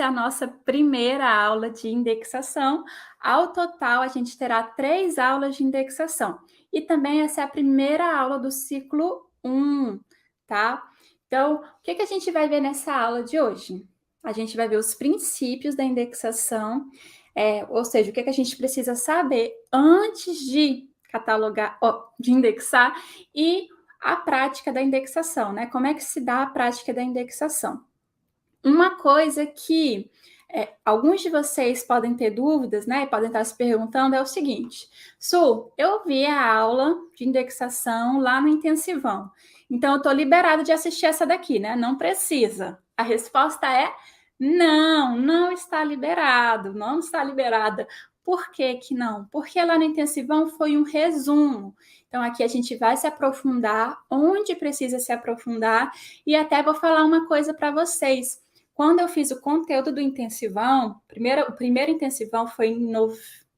essa é a nossa primeira aula de indexação. Ao total, a gente terá 3 aulas de indexação. E também essa é a primeira aula do ciclo 1, tá? Então, o que a gente vai ver nessa aula de hoje? A gente vai ver os princípios da indexação, ou seja, o que a gente precisa saber antes de catalogar, de indexar, e a prática da indexação, né? Como é que se dá a prática da indexação? Uma coisa que alguns de vocês podem ter dúvidas, né? Podem estar se perguntando é o seguinte: Su, eu vi a aula de indexação lá no intensivão, então eu estou liberada de assistir essa daqui, né? Não precisa. A resposta é não, não está liberado, não está liberada. Por que que não? Porque lá no intensivão foi um resumo. Então aqui a gente vai se aprofundar onde precisa se aprofundar e até vou falar uma coisa para vocês. Quando eu fiz o conteúdo do intensivão, o primeiro intensivão foi em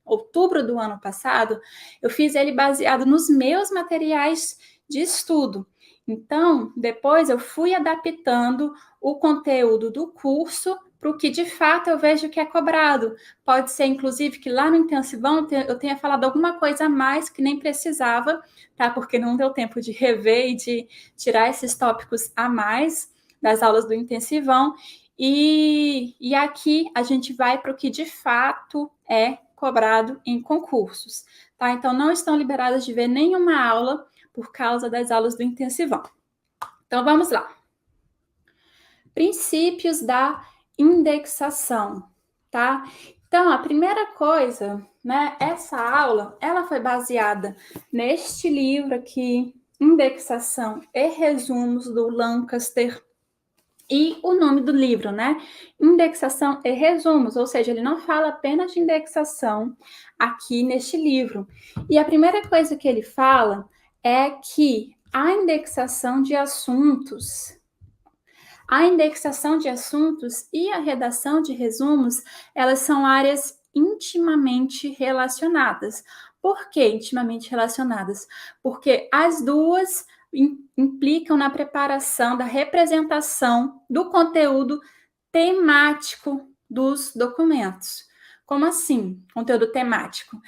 outubro do ano passado, eu fiz ele baseado nos meus materiais de estudo. Então, depois eu fui adaptando o conteúdo do curso para o que de fato eu vejo que é cobrado. Pode ser, inclusive, que lá no intensivão eu tenha falado alguma coisa a mais que nem precisava, tá? Porque não deu tempo de rever e de tirar esses tópicos a mais das aulas do intensivão. E aqui a gente vai para o que de fato é cobrado em concursos, tá? Então, não estão liberadas de ver nenhuma aula por causa das aulas do intensivão. Então, vamos lá. Princípios da indexação, tá? Então, a primeira coisa, né? Essa aula, ela foi baseada neste livro aqui, Indexação e Resumos, do Lancaster. E o nome do livro, né? Indexação e resumos, ou seja, ele não fala apenas de indexação aqui neste livro. E a primeira coisa que ele fala é que a indexação de assuntos e a redação de resumos, elas são áreas intimamente relacionadas. Por que intimamente relacionadas? Porque as duas implicam na preparação da representação do conteúdo temático dos documentos. Como assim, conteúdo temático?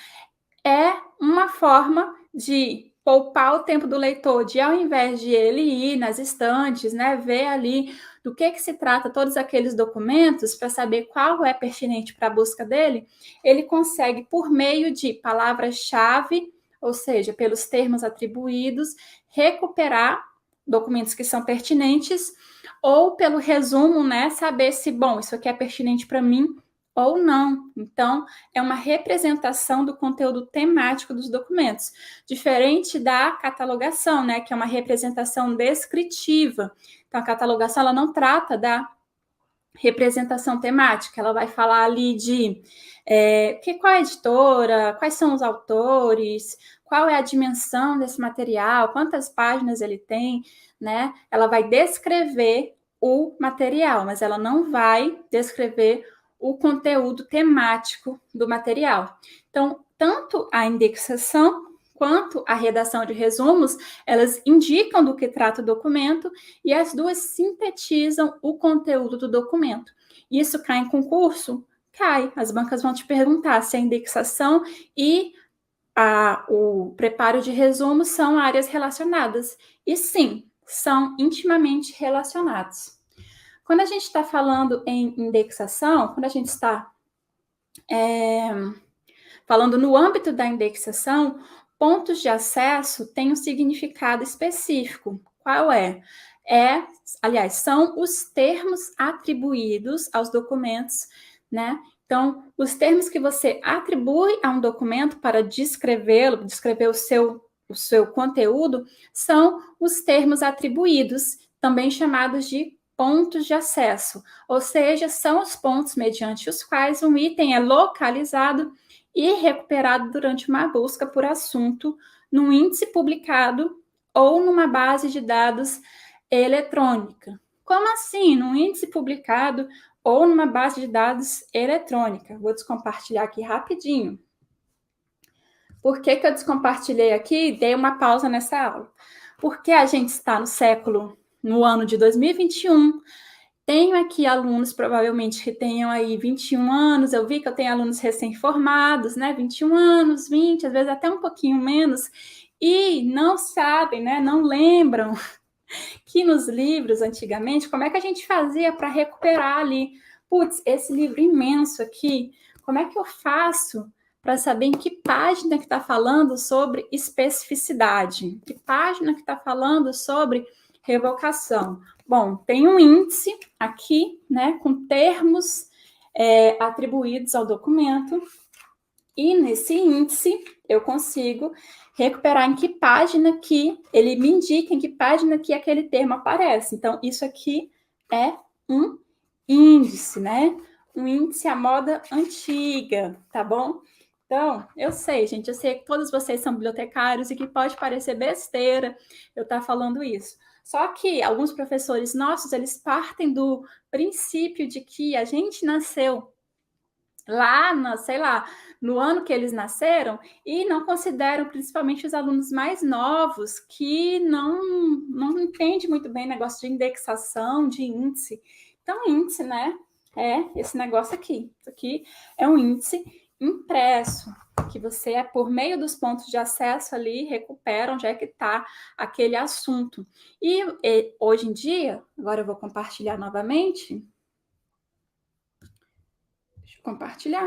É uma forma de poupar o tempo do leitor, de ao invés de ele ir nas estantes, né, ver ali do que se trata todos aqueles documentos para saber qual é pertinente para a busca dele, ele consegue, por meio de palavras-chave, ou seja, pelos termos atribuídos, recuperar documentos que são pertinentes, ou pelo resumo, né, saber se, bom, isso aqui é pertinente para mim ou não. Então, é uma representação do conteúdo temático dos documentos, diferente da catalogação, né, que é uma representação descritiva. Então, a catalogação, ela não trata da representação temática, ela vai falar ali de qual é a editora, quais são os autores, qual é a dimensão desse material, quantas páginas ele tem, né? Ela vai descrever o material, mas ela não vai descrever o conteúdo temático do material. Então, tanto a indexação quanto a redação de resumos, elas indicam do que trata o documento e as duas sintetizam o conteúdo do documento. Isso cai em concurso? Cai. As bancas vão te perguntar se a indexação e o preparo de resumos são áreas relacionadas. E sim, são intimamente relacionados. Quando a gente está falando em indexação, quando a gente está falando no âmbito da indexação, pontos de acesso têm um significado específico. Qual é? Aliás, são os termos atribuídos aos documentos, né? Então, os termos que você atribui a um documento para descrevê-lo, descrever o seu conteúdo, são os termos atribuídos, também chamados de pontos de acesso, ou seja, são os pontos mediante os quais um item é localizado e recuperado durante uma busca por assunto num índice publicado ou numa base de dados eletrônica. Como assim? Num índice publicado ou numa base de dados eletrônica? Vou descompartilhar aqui rapidinho. Por que eu descompartilhei aqui e dei uma pausa nessa aula? Porque a gente está no ano de 2021 Tenho aqui alunos, provavelmente, que tenham aí 21 anos, eu vi que eu tenho alunos recém-formados, né, 21 anos, 20, às vezes até um pouquinho menos, e não sabem, né, não lembram que nos livros, antigamente, como é que a gente fazia para recuperar ali? Putz, esse livro imenso aqui, como é que eu faço para saber em que página que está falando sobre especificidade? Que página que está falando sobre revocação? Bom, tem um índice aqui, né, com termos atribuídos ao documento, e nesse índice eu consigo recuperar em que página que ele me indica, em que página que aquele termo aparece. Então, isso aqui é um índice, né? Um índice à moda antiga, tá bom? Então, eu sei, gente, eu sei que todos vocês são bibliotecários e que pode parecer besteira eu estar falando isso. Só que alguns professores nossos, eles partem do princípio de que a gente nasceu lá, sei lá, no ano que eles nasceram, e não consideram principalmente os alunos mais novos que não entendem muito bem negócio de indexação, de índice. Então, índice, né, é esse negócio aqui. Isso aqui é um índice impresso, que você, por meio dos pontos de acesso ali, recupera onde é que está aquele assunto. E hoje em dia, agora eu vou compartilhar novamente. Deixa eu compartilhar.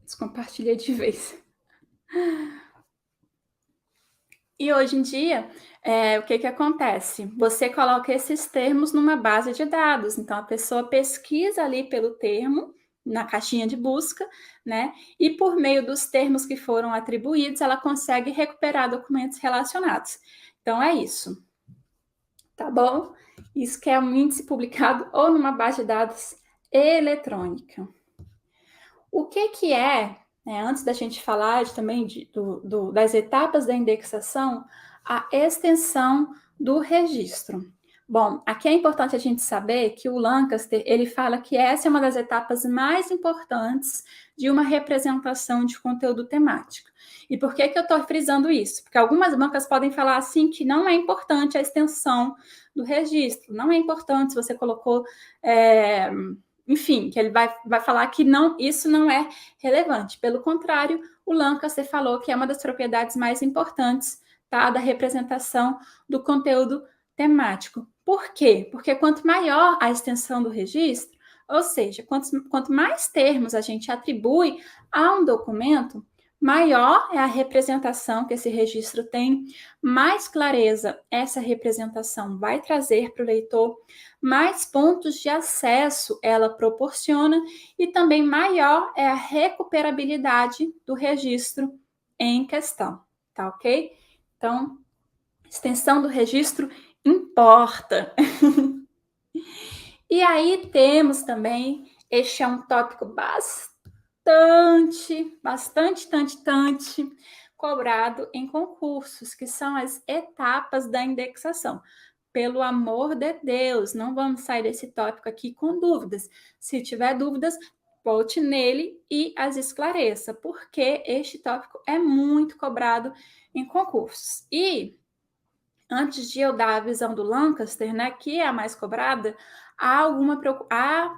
Descompartilhei de vez. E hoje em dia, o que que acontece? Você coloca esses termos numa base de dados, então a pessoa pesquisa ali pelo termo na caixinha de busca, né? E por meio dos termos que foram atribuídos, ela consegue recuperar documentos relacionados. Então é isso, tá bom? Isso que é um índice publicado ou numa base de dados eletrônica. O que que é, né, antes da gente falar também das etapas da indexação, a extensão do registro? Bom, aqui é importante a gente saber que o Lancaster, ele fala que essa é uma das etapas mais importantes de uma representação de conteúdo temático. E por que que eu estou frisando isso? Porque algumas bancas podem falar assim que não é importante a extensão do registro, não é importante se você colocou enfim, que ele vai falar que não, isso não é relevante. Pelo contrário, o Lancaster falou que é uma das propriedades mais importantes, tá, da representação do conteúdo temático. Por quê? Porque quanto maior a extensão do registro, ou seja, quanto mais termos a gente atribui a um documento, maior é a representação que esse registro tem, mais clareza essa representação vai trazer para o leitor, mais pontos de acesso ela proporciona e também maior é a recuperabilidade do registro em questão, tá ok? Então, extensão do registro importa. E aí temos também, este é um tópico bastante cobrado em concursos, que são as etapas da indexação. Pelo amor de Deus, não vamos sair desse tópico aqui com dúvidas. Se tiver dúvidas, volte nele e as esclareça, porque este tópico é muito cobrado em concursos. E antes de eu dar a visão do Lancaster, né, que é a mais cobrada, há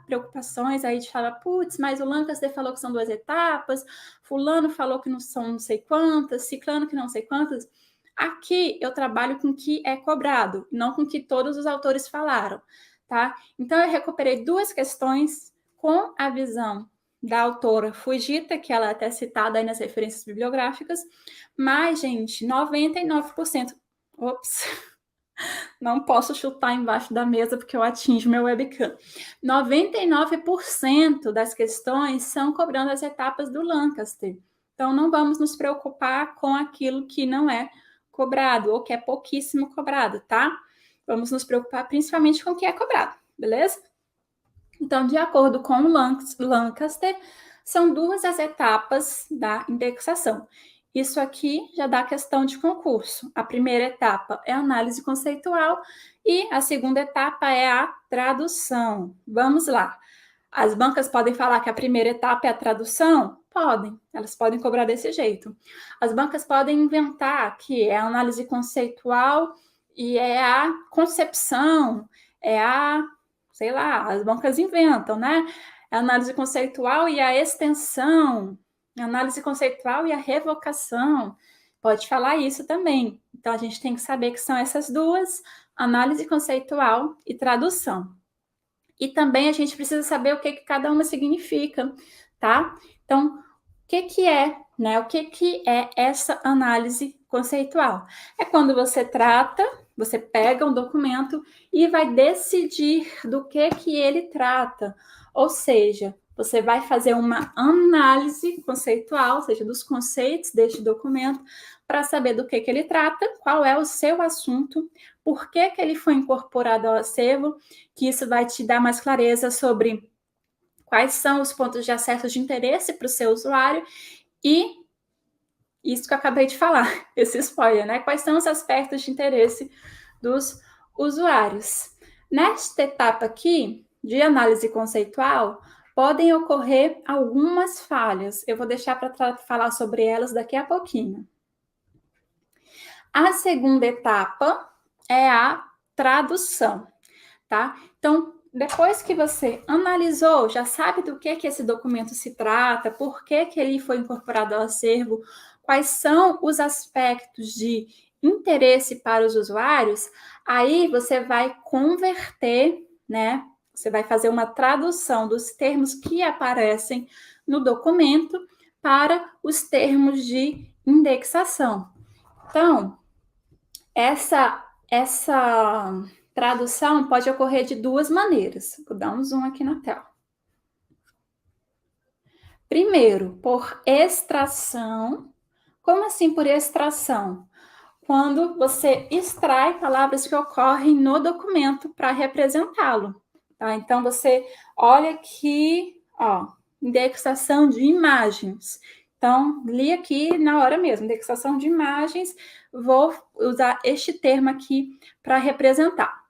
preocupações aí de falar, putz, mas o Lancaster falou que são 2 etapas, fulano falou que não são não sei quantas, ciclano que não sei quantas. Aqui eu trabalho com o que é cobrado, não com o que todos os autores falaram, tá? Então eu recuperei 2 questões com a visão da autora Fujita, que ela é até citada aí nas referências bibliográficas, mas, gente, 99%. Ops, não posso chutar embaixo da mesa porque eu atinjo meu webcam. 99% das questões são cobrando as etapas do Lancaster. Então, não vamos nos preocupar com aquilo que não é cobrado ou que é pouquíssimo cobrado, tá? Vamos nos preocupar principalmente com o que é cobrado, beleza? Então, de acordo com o Lancaster, são 2 as etapas da indexação. Isso aqui já dá questão de concurso. A primeira etapa é a análise conceitual e a segunda etapa é a tradução. Vamos lá. As bancas podem falar que a primeira etapa é a tradução? Podem, elas podem cobrar desse jeito. As bancas podem inventar que é a análise conceitual e é a concepção, é a, sei lá, as bancas inventam, né? É a análise conceitual e a extensão, a análise conceitual e a revocação. Pode falar isso também. Então, a gente tem que saber que são essas duas, análise conceitual e tradução. E também a gente precisa saber o que cada uma significa, tá? Então, o que é, né? O que é essa análise conceitual? É quando você trata, você pega um documento e vai decidir do que ele trata. Ou seja, você vai fazer uma análise conceitual, ou seja, dos conceitos deste documento, para saber do que ele trata, qual é o seu assunto, por que ele foi incorporado ao acervo, que isso vai te dar mais clareza sobre quais são os pontos de acesso de interesse para o seu usuário e isso que eu acabei de falar, esse spoiler, né? Quais são os aspectos de interesse dos usuários. Nesta etapa aqui, de análise conceitual, podem ocorrer algumas falhas. Eu vou deixar para falar sobre elas daqui a pouquinho. A segunda etapa é a tradução, tá? Então, depois que você analisou, já sabe do que esse documento se trata, por que ele foi incorporado ao acervo, quais são os aspectos de interesse para os usuários, aí você vai converter, né? Você vai fazer uma tradução dos termos que aparecem no documento para os termos de indexação. Então, essa tradução pode ocorrer de duas maneiras. Vou dar um zoom aqui na tela. Primeiro, por extração. Como assim por extração? Quando você extrai palavras que ocorrem no documento para representá-lo. Tá? Então, você olha aqui, ó, indexação de imagens. Então, li aqui na hora mesmo, indexação de imagens, vou usar este termo aqui para representar.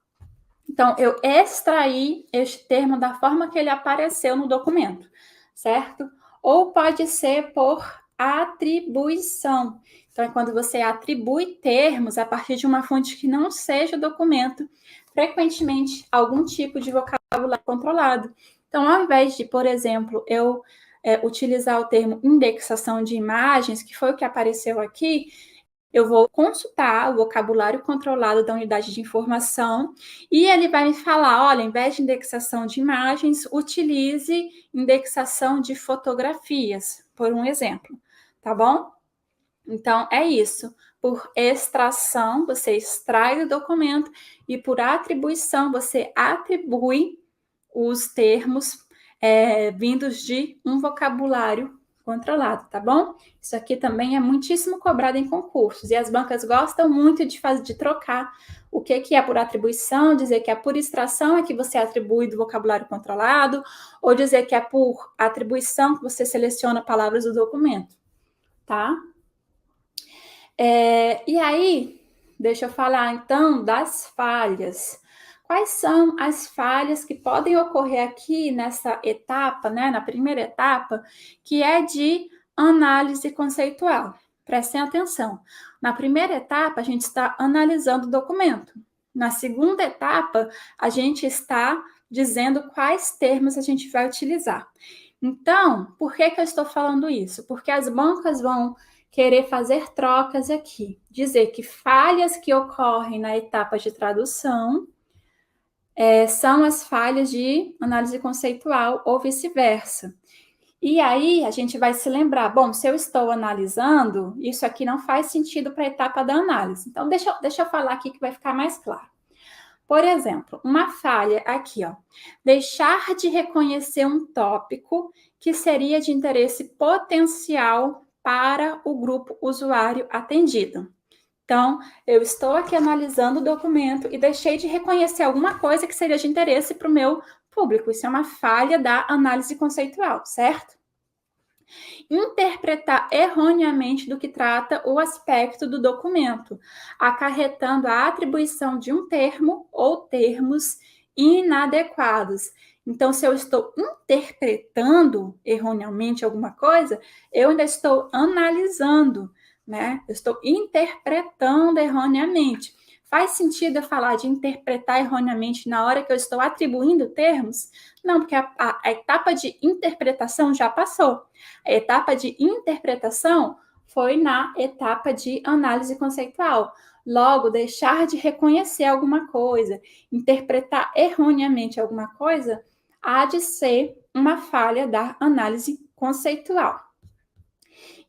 Então, eu extraí este termo da forma que ele apareceu no documento, certo? Ou pode ser por atribuição. Então, é quando você atribui termos a partir de uma fonte que não seja o documento, frequentemente algum tipo de vocabulário controlado. Então, ao invés de, por exemplo, eu utilizar o termo indexação de imagens, que foi o que apareceu aqui, eu vou consultar o vocabulário controlado da unidade de informação e ele vai me falar, olha, em vez de indexação de imagens, utilize indexação de fotografias, por um exemplo, tá bom? Então, é isso. Por extração, você extrai do documento e por atribuição, você atribui os termos vindos de um vocabulário controlado, tá bom? Isso aqui também é muitíssimo cobrado em concursos e as bancas gostam muito de trocar o que é por atribuição, dizer que é por extração é que você atribui do vocabulário controlado, ou dizer que é por atribuição que você seleciona palavras do documento, tá? E aí, deixa eu falar então das falhas. Quais são as falhas que podem ocorrer aqui nessa etapa, né, na primeira etapa, que é de análise conceitual? Prestem atenção. Na primeira etapa, a gente está analisando o documento. Na segunda etapa, a gente está dizendo quais termos a gente vai utilizar. Então, por que eu estou falando isso? Porque as bancas vão querer fazer trocas aqui. Dizer que falhas que ocorrem na etapa de tradução são as falhas de análise conceitual ou vice-versa. E aí a gente vai se lembrar, bom, se eu estou analisando, isso aqui não faz sentido para a etapa da análise. Então, deixa eu falar aqui que vai ficar mais claro. Por exemplo, uma falha aqui, ó, deixar de reconhecer um tópico que seria de interesse potencial para o grupo usuário atendido. Então, eu estou aqui analisando o documento e deixei de reconhecer alguma coisa que seria de interesse para o meu público. Isso é uma falha da análise conceitual, certo? Interpretar erroneamente do que trata o aspecto do documento, acarretando a atribuição de um termo ou termos inadequados. Então, se eu estou interpretando erroneamente alguma coisa, eu ainda estou analisando, né? Eu estou interpretando erroneamente. Faz sentido eu falar de interpretar erroneamente na hora que eu estou atribuindo termos? Não, porque a etapa de interpretação já passou. A etapa de interpretação foi na etapa de análise conceitual. Logo, deixar de reconhecer alguma coisa, interpretar erroneamente alguma coisa, há de ser uma falha da análise conceitual.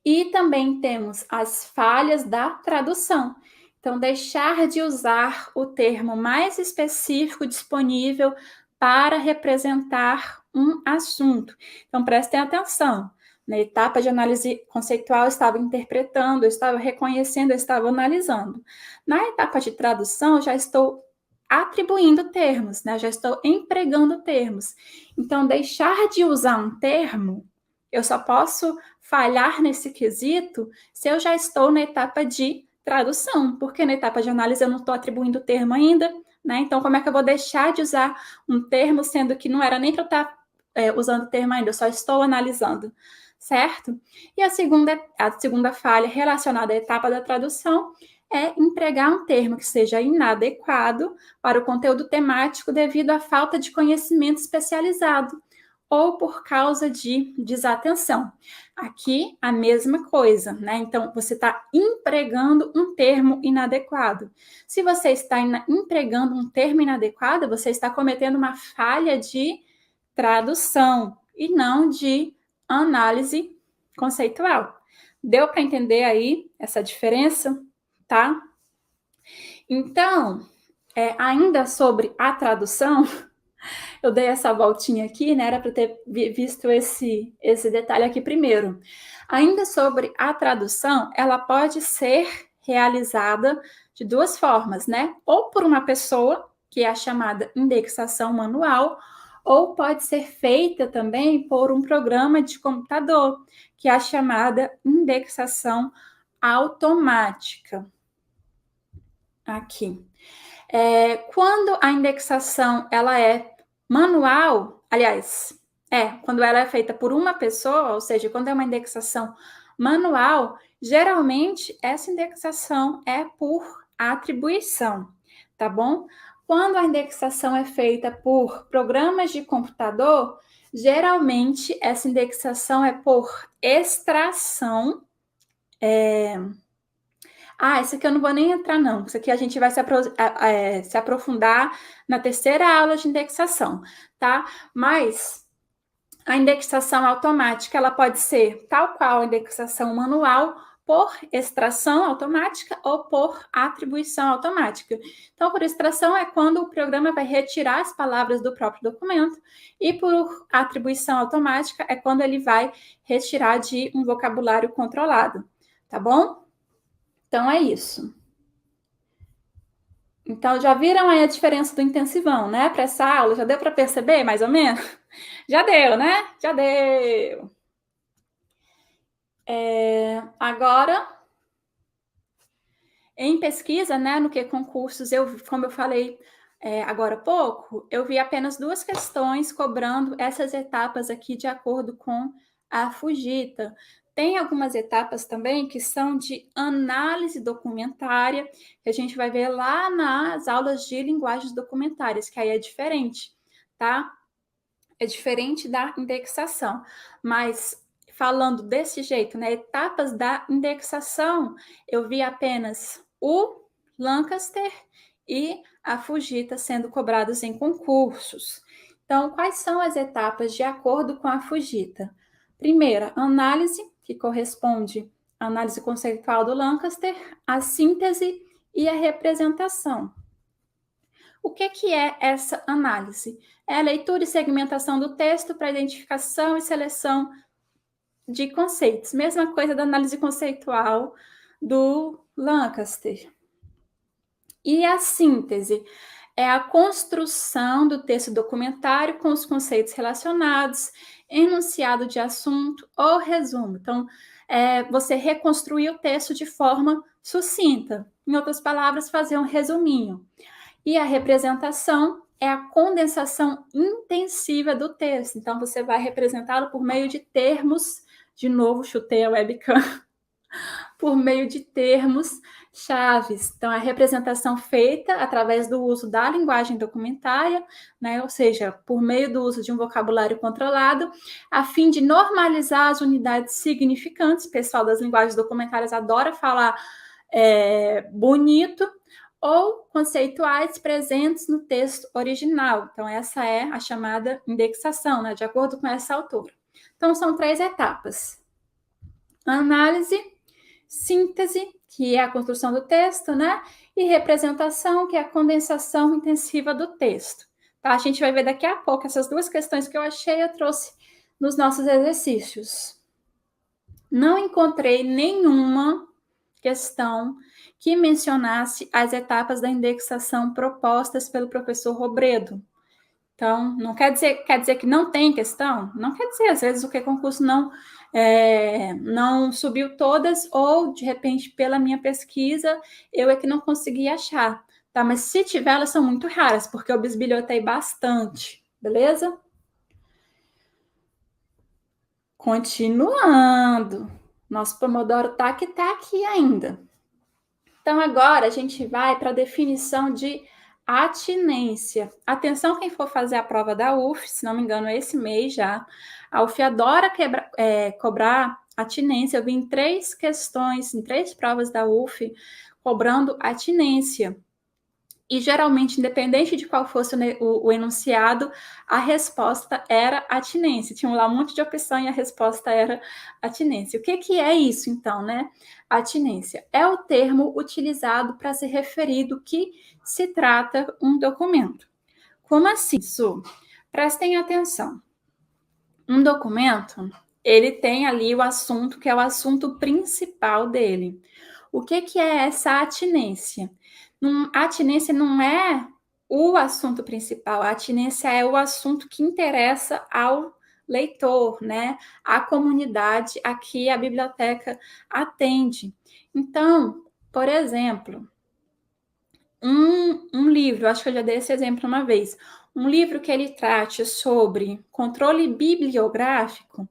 E também temos as falhas da tradução. Então, deixar de usar o termo mais específico disponível para representar um assunto. Então, prestem atenção. Na etapa de análise conceitual, eu estava interpretando, eu estava reconhecendo, eu estava analisando. Na etapa de tradução, eu já estou atribuindo termos, né? Eu já estou empregando termos. Então, deixar de usar um termo, eu só posso falhar nesse quesito se eu já estou na etapa de tradução, porque na etapa de análise eu não estou atribuindo o termo ainda, né? Então, como é que eu vou deixar de usar um termo, sendo que não era nem para eu estar usando o termo ainda, eu só estou analisando, certo? E a segunda falha relacionada à etapa da tradução é empregar um termo que seja inadequado para o conteúdo temático devido à falta de conhecimento especializado ou por causa de desatenção. Aqui, a mesma coisa, né? Então, você está empregando um termo inadequado. Se você está empregando um termo inadequado, você está cometendo uma falha de tradução e não de análise conceitual. Deu para entender aí essa diferença, tá? Então, ainda sobre a tradução, eu dei essa voltinha aqui, né? Era para ter visto esse detalhe aqui primeiro. Ainda sobre a tradução, ela pode ser realizada de duas formas, né? Ou por uma pessoa, que é a chamada indexação manual, ou pode ser feita também por um programa de computador, que é a chamada indexação automática. Aqui. Quando a indexação ela é manual, aliás, quando ela é feita por uma pessoa, ou seja, quando é uma indexação manual, geralmente essa indexação é por atribuição, tá bom? Quando a indexação é feita por programas de computador, geralmente essa indexação é por extração. Isso aqui eu não vou nem entrar, não. Isso aqui a gente vai se aprofundar na terceira aula de indexação, tá? Mas a indexação automática, ela pode ser tal qual a indexação manual, por extração automática ou por atribuição automática. Então, por extração é quando o programa vai retirar as palavras do próprio documento, e por atribuição automática é quando ele vai retirar de um vocabulário controlado, tá bom? Então, é isso. Então, já viram aí a diferença do intensivão, né? Para essa aula, já deu para perceber, mais ou menos? Já deu, né? Já deu. Agora, em pesquisa, né, no que concursos, como eu falei agora há pouco, eu vi apenas 2 questões cobrando essas etapas aqui de acordo com a Fujita. Tem algumas etapas também que são de análise documentária, que a gente vai ver lá nas aulas de linguagens documentárias, que aí é diferente, tá? É diferente da indexação. Mas falando desse jeito, né, etapas da indexação, eu vi apenas o Lancaster e a Fujita sendo cobrados em concursos. Então, quais são as etapas de acordo com a Fujita? Primeira, análise, que corresponde à análise conceitual do Lancaster, a síntese e a representação. O que é essa análise? É a leitura e segmentação do texto para identificação e seleção de conceitos. Mesma coisa da análise conceitual do Lancaster. E a síntese é a construção do texto documentário com os conceitos relacionados, enunciado de assunto ou resumo. Então, você reconstruir o texto de forma sucinta. Em outras palavras, fazer um resuminho. E a representação é a condensação intensiva do texto. Então, você vai representá-lo por meio de termos, de novo, chutei a webcam, por meio de termos chaves. Então, a representação feita através do uso da linguagem documentária, né, ou seja, por meio do uso de um vocabulário controlado, a fim de normalizar as unidades significantes. O pessoal das linguagens documentárias adora falar bonito, ou conceituais presentes no texto original. Então, essa é a chamada indexação, né, de acordo com essa autora. Então, são 3 etapas: análise, síntese, que é a construção do texto, né? E representação, que é a condensação intensiva do texto. Tá? A gente vai ver daqui a pouco essas 2 questões que eu achei, eu trouxe nos nossos exercícios. Não encontrei nenhuma questão que mencionasse as etapas da indexação propostas pelo professor Robredo. Então, não quer dizer que não tem questão? Não quer dizer, às vezes o que concurso não subiu todas, ou, de repente, pela minha pesquisa, eu é que não consegui achar, tá? Mas se tiver, elas são muito raras, porque eu bisbilhotei bastante, beleza? Continuando. Nosso Pomodoro tá aqui ainda. Então, agora a gente vai para a definição de atinência. Atenção, quem for fazer a prova da UF, se não me engano, esse mês já. A UF adora cobrar atinência. Eu vi em 3 questões, em 3 provas da UF, cobrando atinência. E, geralmente, independente de qual fosse o enunciado, a resposta era atinência. Tinha lá um monte de opção e a resposta era atinência. O que é isso, então, né? Atinência é o termo utilizado para se referir do que se trata um documento. Como assim, Su? Prestem atenção. Um documento, ele tem ali o assunto, que é o assunto principal dele. O que é essa atinência? A atinência não é o assunto principal, a atinência é o assunto que interessa ao leitor, né? A comunidade a que a biblioteca atende. Então, por exemplo, um livro, acho que eu já dei esse exemplo uma vez, um livro que ele trate sobre controle bibliográfico,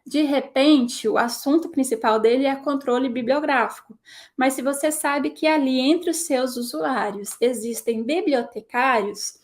de repente, o assunto principal dele é controle bibliográfico. Mas se você sabe que ali entre os seus usuários existem bibliotecários,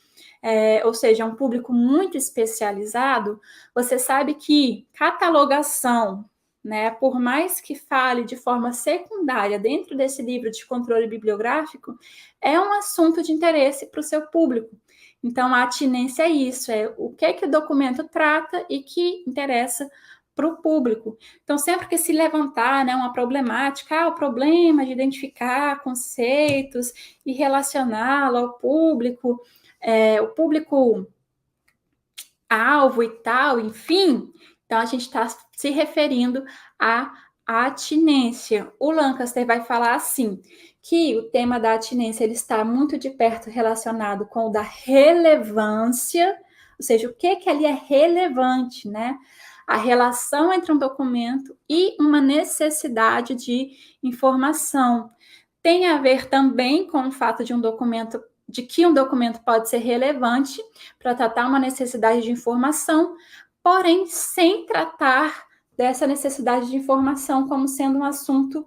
ou seja, um público muito especializado, você sabe que catalogação, né, por mais que fale de forma secundária dentro desse livro de controle bibliográfico, é um assunto de interesse para o seu público. Então, a atinência é isso, é o que o documento trata e que interessa para o público. Então, sempre que se levantar, né, uma problemática, o problema de identificar conceitos e relacioná-lo ao público, o público-alvo e tal, enfim, então a gente está se referindo à atinência. O Lancaster vai falar assim, que o tema da atinência ele está muito de perto relacionado com o da relevância, ou seja, o que ali é relevante, né? A relação entre um documento e uma necessidade de informação. Tem a ver também com o fato de que um documento pode ser relevante para tratar uma necessidade de informação, porém sem tratar dessa necessidade de informação como sendo um assunto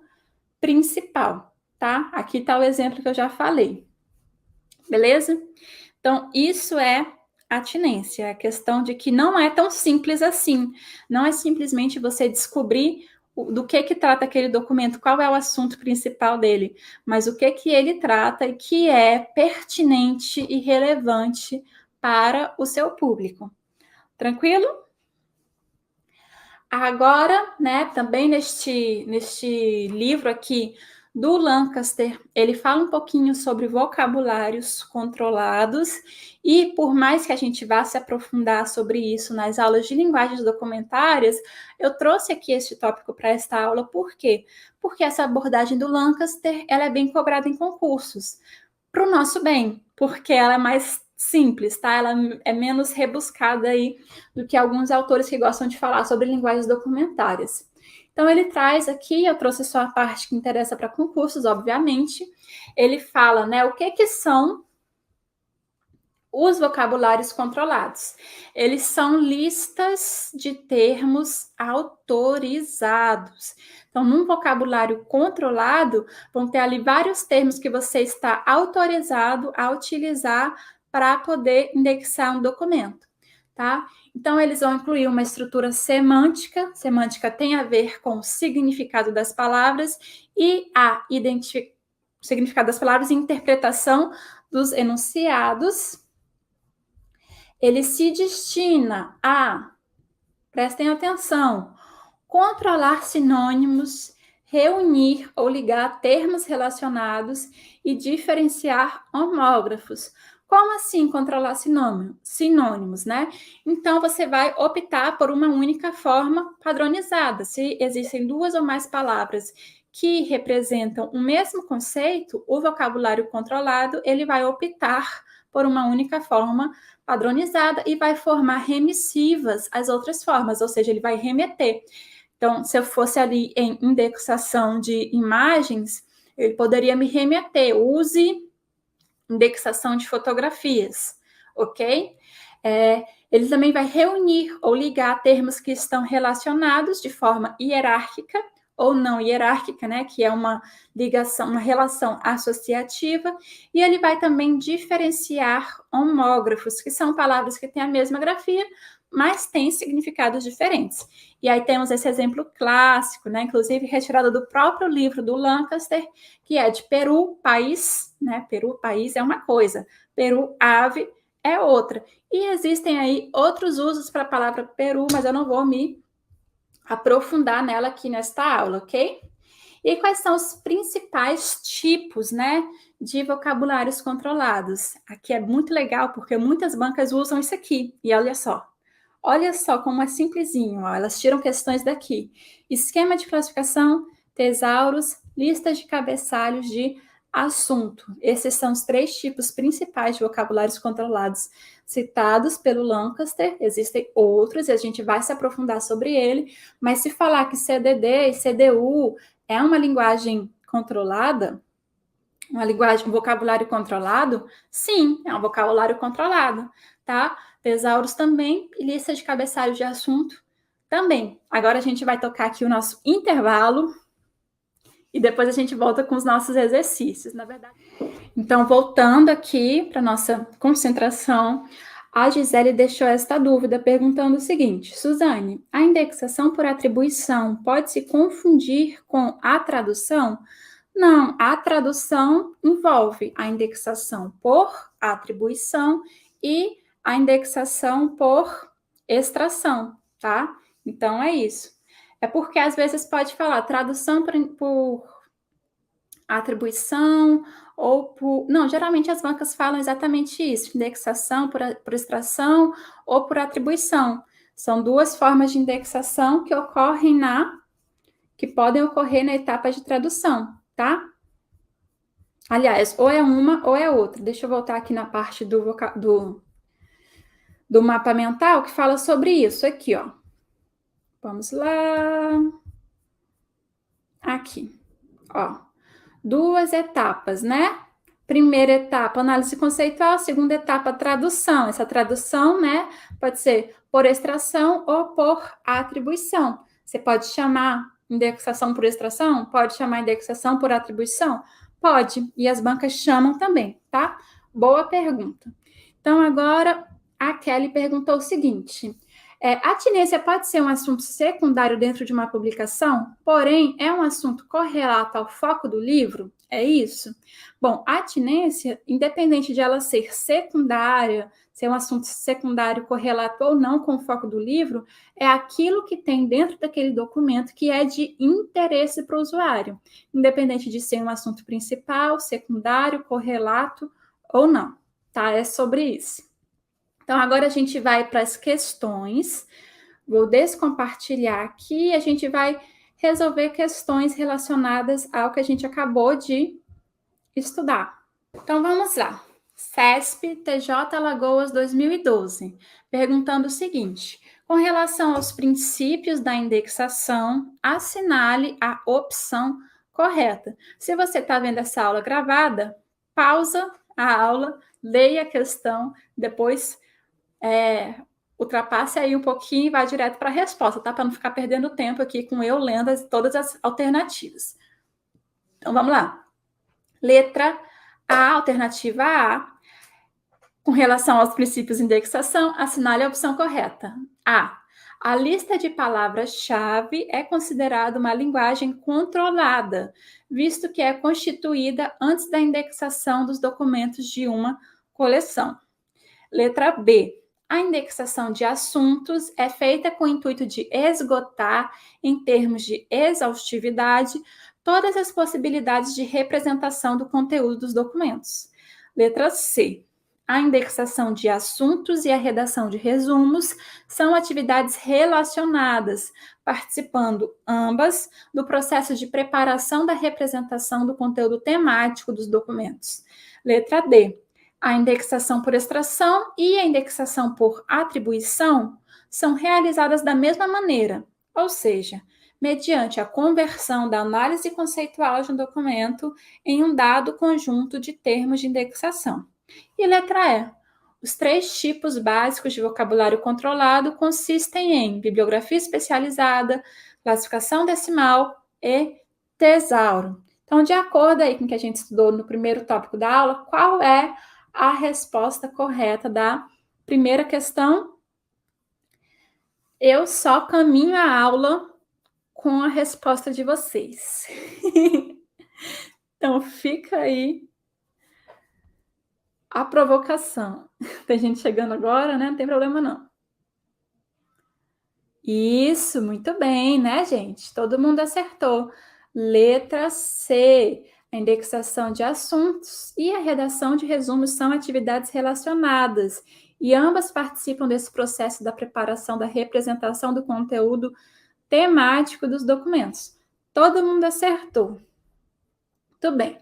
principal, tá? Aqui está o exemplo que eu já falei. Beleza? Então, isso é atinência, a questão de que não é tão simples assim. Não é simplesmente você descobrir do que trata aquele documento, qual é o assunto principal dele, mas o que ele trata e que é pertinente e relevante para o seu público. Tranquilo? Agora, né, também neste livro aqui do Lancaster, ele fala um pouquinho sobre vocabulários controlados e por mais que a gente vá se aprofundar sobre isso nas aulas de linguagens documentárias, eu trouxe aqui este tópico para esta aula, por quê? Porque essa abordagem do Lancaster, ela é bem cobrada em concursos, para o nosso bem, porque ela é mais simples, tá? Ela é menos rebuscada aí do que alguns autores que gostam de falar sobre linguagens documentárias. Então, ele traz aqui, eu trouxe só a parte que interessa para concursos, obviamente. Ele fala, né, o que são Os vocabulários controlados. Eles são listas de termos autorizados. Então, num vocabulário controlado, vão ter ali vários termos que você está autorizado a utilizar para poder indexar um documento, tá? Então, eles vão incluir uma estrutura semântica. Semântica tem a ver com o significado das palavras e significado das palavras e interpretação dos enunciados. Ele se destina a, prestem atenção, controlar sinônimos, reunir ou ligar termos relacionados e diferenciar homógrafos. Como assim controlar sinônimos, né? Então, você vai optar por uma única forma padronizada. Se existem duas ou mais palavras que representam o mesmo conceito, o vocabulário controlado, ele vai optar por uma única forma padronizada e vai formar remissivas às outras formas, ou seja, ele vai remeter. Então, se eu fosse ali em indexação de imagens, ele poderia me remeter, use indexação de fotografias, ok? Ele também vai reunir ou ligar termos que estão relacionados de forma hierárquica ou não hierárquica, né, que é uma ligação, uma relação associativa, e ele vai também diferenciar homógrafos, que são palavras que têm a mesma grafia, mas têm significados diferentes. E aí temos esse exemplo clássico, né, inclusive retirado do próprio livro do Lancaster, que é de Peru, país, né, Peru, país é uma coisa, Peru, ave, é outra. E existem aí outros usos para a palavra Peru, mas eu não vou me aprofundar nela aqui nesta aula, ok? E quais são os principais tipos, né, de vocabulários controlados? Aqui é muito legal, porque muitas bancas usam isso aqui. E olha só como é simplesinho, ó, elas tiram questões daqui. Esquema de classificação, tesauros, listas de cabeçalhos de assunto. Esses são os 3 tipos principais de vocabulários controlados citados pelo Lancaster. Existem outros e a gente vai se aprofundar sobre ele, mas se falar que CDD e CDU é uma linguagem controlada, um vocabulário controlado, sim, é um vocabulário controlado, tá? Tesauros também, e lista de cabeçalhos de assunto também. Agora a gente vai tocar aqui o nosso intervalo e depois a gente volta com os nossos exercícios, na verdade. Então, voltando aqui para nossa concentração, a Gisele deixou esta dúvida perguntando o seguinte: Suzane, a indexação por atribuição pode se confundir com a tradução? Não, a tradução envolve a indexação por atribuição e a indexação por extração, tá? Então, é isso. É porque às vezes pode falar tradução por atribuição ou por... Não, geralmente as bancas falam exatamente isso, indexação por extração ou por atribuição. São 2 formas de indexação que podem ocorrer na etapa de tradução, tá? Aliás, ou é uma ou é outra. Deixa eu voltar aqui na parte do mapa mental que fala sobre isso aqui, ó. Vamos lá. Aqui, ó. 2 etapas, né? Primeira etapa, análise conceitual. Segunda etapa, tradução. Essa tradução, né, pode ser por extração ou por atribuição. Você pode chamar indexação por extração? Pode chamar indexação por atribuição? Pode. E as bancas chamam também, tá? Boa pergunta. Então, agora, a Kelly perguntou o seguinte: atinência pode ser um assunto secundário dentro de uma publicação, porém é um assunto correlato ao foco do livro? É isso? Bom, a atinência, independente de ela ser secundária, ser um assunto secundário correlato ou não com o foco do livro, é aquilo que tem dentro daquele documento que é de interesse para o usuário, independente de ser um assunto principal, secundário, correlato ou não, tá? É sobre isso. Então, agora a gente vai para as questões. Vou descompartilhar aqui e a gente vai resolver questões relacionadas ao que a gente acabou de estudar. Então, vamos lá. CESP TJ Alagoas 2012, perguntando o seguinte: com relação aos princípios da indexação, assinale a opção correta. Se você está vendo essa aula gravada, pausa a aula, leia a questão, depois ultrapasse aí um pouquinho e vá direto para a resposta, tá? Para não ficar perdendo tempo aqui com eu lendo todas as alternativas. Então, vamos lá. Letra A, alternativa A. Com relação aos princípios de indexação, assinale a opção correta. A. A lista de palavras-chave é considerada uma linguagem controlada, visto que é constituída antes da indexação dos documentos de uma coleção. Letra B. A indexação de assuntos é feita com o intuito de esgotar, em termos de exaustividade, todas as possibilidades de representação do conteúdo dos documentos. Letra C. A indexação de assuntos e a redação de resumos são atividades relacionadas, participando ambas do processo de preparação da representação do conteúdo temático dos documentos. Letra D. A indexação por extração e a indexação por atribuição são realizadas da mesma maneira, ou seja, mediante a conversão da análise conceitual de um documento em um dado conjunto de termos de indexação. E letra E. Os 3 tipos básicos de vocabulário controlado consistem em bibliografia especializada, classificação decimal e tesauro. Então, de acordo aí com o que a gente estudou no primeiro tópico da aula, qual é a resposta correta da primeira questão? Eu só caminho a aula com a resposta de vocês. Então, fica aí a provocação. Tem gente chegando agora, né? Não tem problema, não. Isso, muito bem, né, gente? Todo mundo acertou. Letra C. A indexação de assuntos e a redação de resumos são atividades relacionadas e ambas participam desse processo da preparação da representação do conteúdo temático dos documentos. Todo mundo acertou. Muito bem.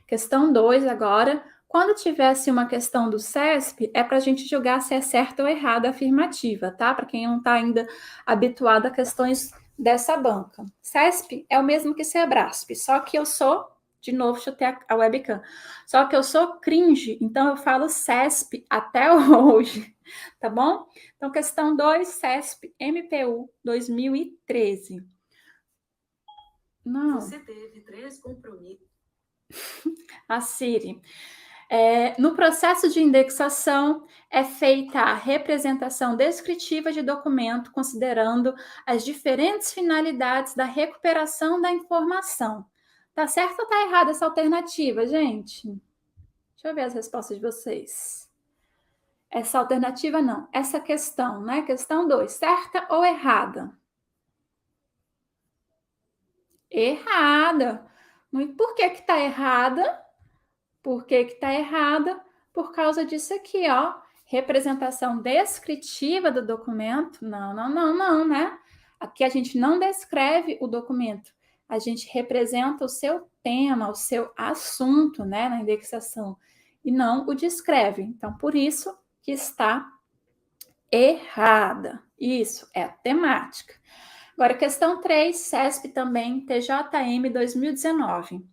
Questão 2 agora. Quando tivesse uma questão do CESP, é para a gente julgar se é certa ou errada a afirmativa, tá? Para quem não está ainda habituado a questões dessa banca. CESP é o mesmo que SEBRASP, só que eu sou, de novo, chutei a webcam, só que eu sou cringe, então eu falo CESP até hoje, tá bom? Então, questão 2, CESP, MPU 2013. Não. Você teve 3 compromissos. A Siri. No processo de indexação, é feita a representação descritiva de documento, considerando as diferentes finalidades da recuperação da informação. Tá certo ou tá errada essa alternativa, gente? Deixa eu ver as respostas de vocês. Essa alternativa não, essa questão, né? Questão 2, certa ou errada? Errada. Por que que tá errada? Por que que tá errada? Por causa disso aqui, ó. Representação descritiva do documento. Não, né? Aqui a gente não descreve o documento. A gente representa o seu tema, o seu assunto, né, na indexação. E não o descreve. Então, por isso que está errada. Isso é a temática. Agora, questão 3, CESP também, TJM 2019.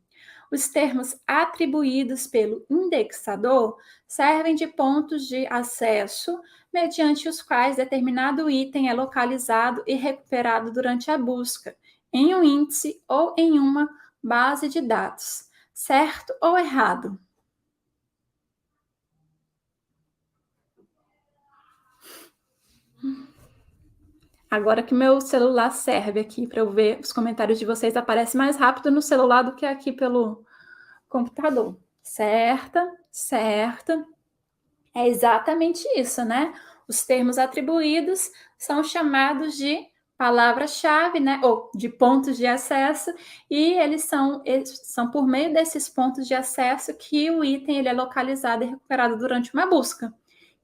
Os termos atribuídos pelo indexador servem de pontos de acesso mediante os quais determinado item é localizado e recuperado durante a busca, em um índice ou em uma base de dados. Certo ou errado? Agora que meu celular serve aqui para eu ver os comentários de vocês, aparece mais rápido no celular do que aqui pelo computador. Certa, certa. É exatamente isso, né? Os termos atribuídos são chamados de palavra-chave, né? Ou de pontos de acesso, e eles são por meio desses pontos de acesso que o item ele é localizado e recuperado durante uma busca.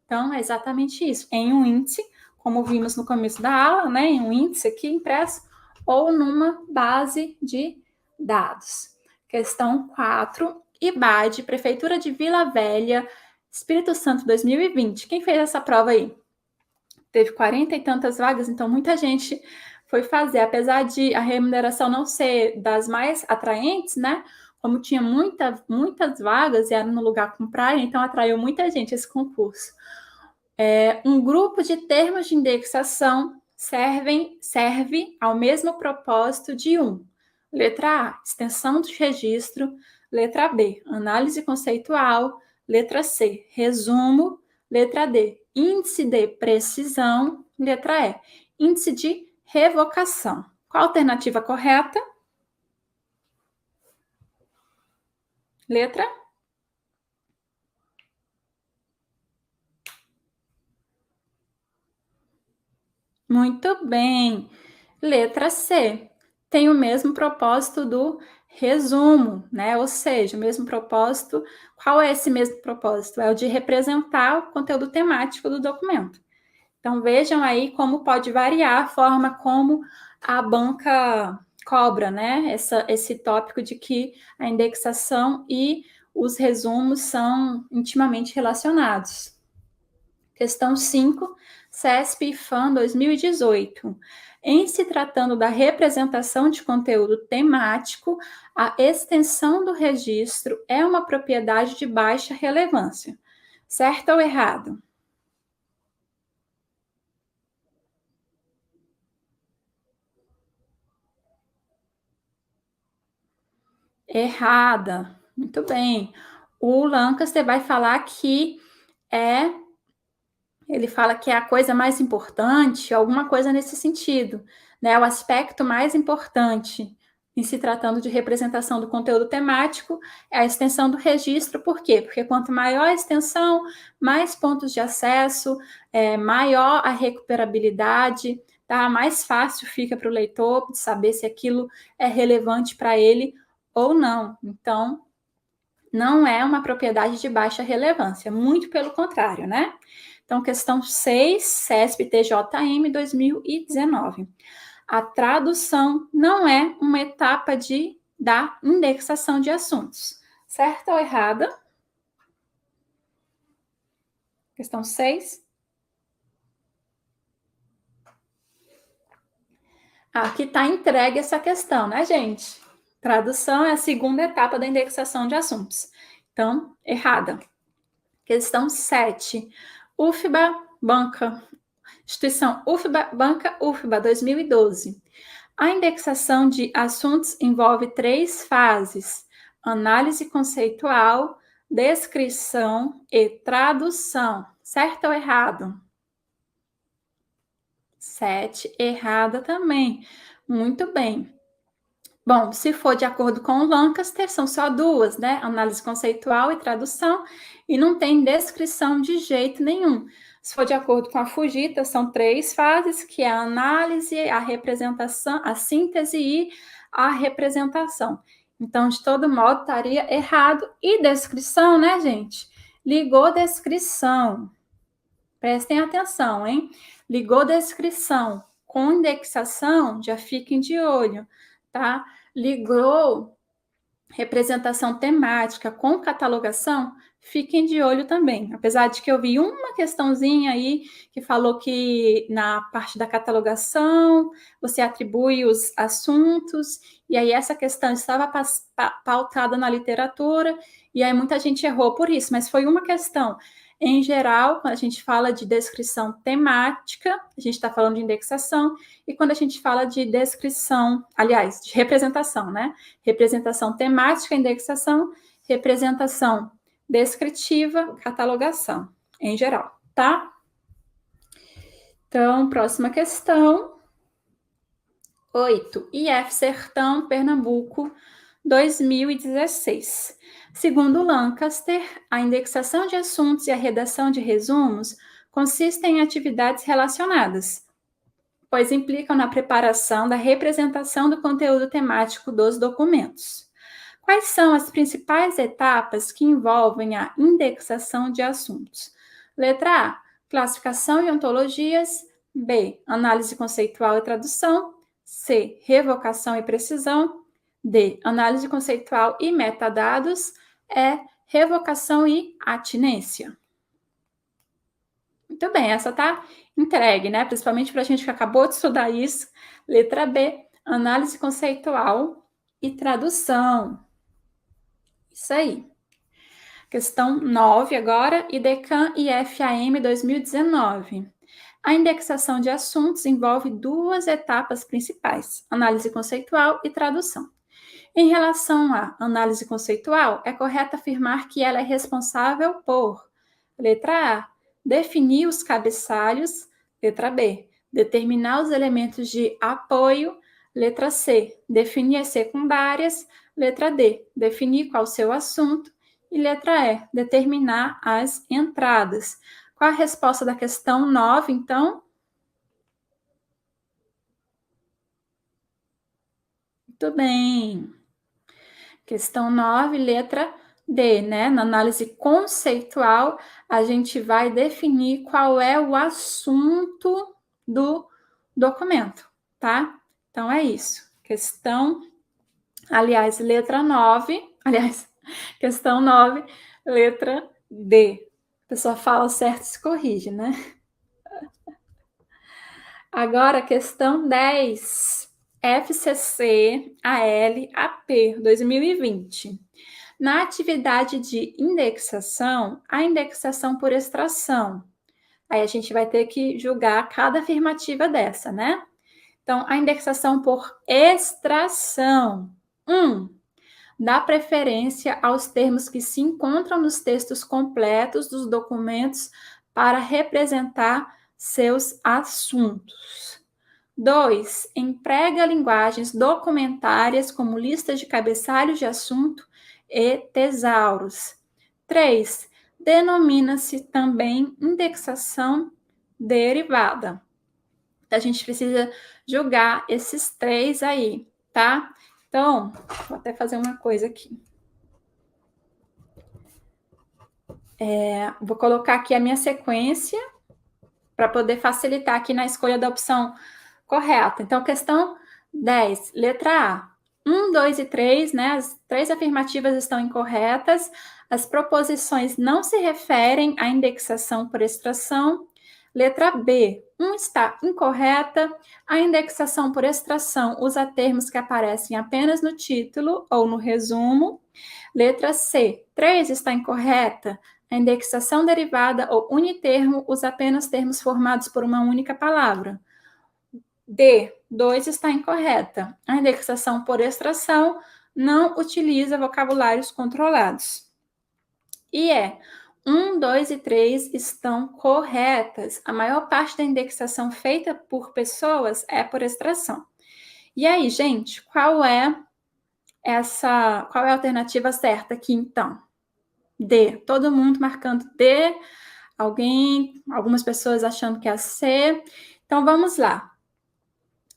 Então, é exatamente isso. Em um índice, como vimos no começo da aula, né? Em um índice aqui impresso, ou numa base de dados. Questão 4. IBAD, Prefeitura de Vila Velha, Espírito Santo 2020. Quem fez essa prova aí? Teve 40 e tantas vagas, então muita gente foi fazer. Apesar de a remuneração não ser das mais atraentes, né? como tinha muitas vagas e era no lugar com praia, então atraiu muita gente esse concurso. Um grupo de termos de indexação serve ao mesmo propósito de letra A, extensão de registro, letra B, análise conceitual, letra C, resumo, letra D, índice de precisão, letra E, índice de revocação. Qual a alternativa correta? Letra? Muito bem. Letra C. Tem o mesmo propósito do resumo, né? Ou seja, o mesmo propósito. Qual é esse mesmo propósito? É o de representar o conteúdo temático do documento. Então, vejam aí como pode variar a forma como a banca cobra, né? Esse tópico de que a indexação e os resumos são intimamente relacionados. Questão 5, CESP e FAM 2018. Em se tratando da representação de conteúdo temático, a extensão do registro é uma propriedade de baixa relevância. Certo ou errado? Errada. Muito bem. O Lancaster vai falar que ele fala que é a coisa mais importante, alguma coisa nesse sentido, né? O aspecto mais importante em se tratando de representação do conteúdo temático é a extensão do registro. Por quê? Porque quanto maior a extensão, mais pontos de acesso, maior a recuperabilidade, tá? Mais fácil fica para o leitor de saber se aquilo é relevante para ele ou não. Então, não é uma propriedade de baixa relevância, muito pelo contrário, né? Então, questão 6, CESP TJM 2019. A tradução não é uma etapa da indexação de assuntos. Certa ou errada? Questão 6. Aqui está entregue essa questão, né, gente? Tradução é a segunda etapa da indexação de assuntos. Então, errada. Questão 7. UFBA Banca. Instituição UFBA Banca UFBA 2012. A indexação de assuntos envolve 3 fases: análise conceitual, descrição e tradução. Certo ou errado? 7, errada também. Muito bem. Bom, se for de acordo com o Lancaster, são só 2, né? Análise conceitual e tradução, e não tem descrição de jeito nenhum. Se for de acordo com a Fujita, são 3 fases, que é a análise, a representação, a síntese e a representação. Então, de todo modo, estaria errado. E descrição, né, gente? Ligou descrição. Prestem atenção, hein? Ligou descrição com indexação, já fiquem de olho, tá? Ligou representação temática com catalogação, fiquem de olho também. Apesar de que eu vi uma questãozinha aí que falou que na parte da catalogação você atribui os assuntos, e aí essa questão estava pautada na literatura, e aí muita gente errou por isso, mas foi uma questão. Em geral, quando a gente fala de descrição temática, a gente está falando de indexação, e quando a gente fala de descrição, aliás, de representação, né? Representação temática, indexação, representação descritiva, catalogação, em geral, tá? Então, próxima questão. 8. IF Sertão, Pernambuco, 2016. Segundo Lancaster, a indexação de assuntos e a redação de resumos consistem em atividades relacionadas, pois implicam na preparação da representação do conteúdo temático dos documentos. Quais são as principais etapas que envolvem a indexação de assuntos? Letra A, classificação e ontologias. B, análise conceitual e tradução. C, revocação e precisão. D, análise conceitual e metadados. E, revocação e atinência. Muito bem, essa tá entregue, né? Principalmente para a gente que acabou de estudar isso. Letra B, análise conceitual e tradução. Isso aí. Questão 9 agora, IDECAM e FAM 2019. A indexação de assuntos envolve duas etapas principais, análise conceitual e tradução. Em relação à análise conceitual, é correto afirmar que ela é responsável por, letra A, definir os cabeçalhos, letra B, determinar os elementos de apoio, letra C, definir as secundárias, letra D, definir qual o seu assunto, e letra E, determinar as entradas. Qual a resposta da questão 9, então? Muito bem. Questão 9, letra D, né? Na análise conceitual, a gente vai definir qual é o assunto do documento, tá? Então é isso. Letra 9, questão 9, letra D. A pessoa fala certo e se corrige, né? Agora, questão 10, FCC AL AP 2020. Na atividade de indexação, a indexação por extração. Aí a gente vai ter que julgar cada afirmativa dessa, né? Então, a indexação por extração. 1. Dá preferência aos termos que se encontram nos textos completos dos documentos para representar seus assuntos. 2. Emprega linguagens documentárias como listas de cabeçalhos de assunto e tesauros. 3. Denomina-se também indexação derivada. Então, a gente precisa julgar esses 3 aí, tá? Então, vou até fazer uma coisa aqui. Vou colocar aqui a minha sequência para poder facilitar aqui na escolha da opção correta. Então, questão 10, letra A. 1, 2 e 3, né? As 3 afirmativas estão incorretas. As proposições não se referem à indexação por extração. Letra B, 1 está incorreta. A indexação por extração usa termos que aparecem apenas no título ou no resumo. Letra C, 3 está incorreta. A indexação derivada ou unitermo usa apenas termos formados por uma única palavra. D, 2 está incorreta. A indexação por extração não utiliza vocabulários controlados. E 1, 2 e 3 estão corretas. A maior parte da indexação feita por pessoas é por extração. E aí, gente, qual é a alternativa certa aqui, então? D. Todo mundo marcando D. Algumas pessoas achando que é a C. Então, vamos lá.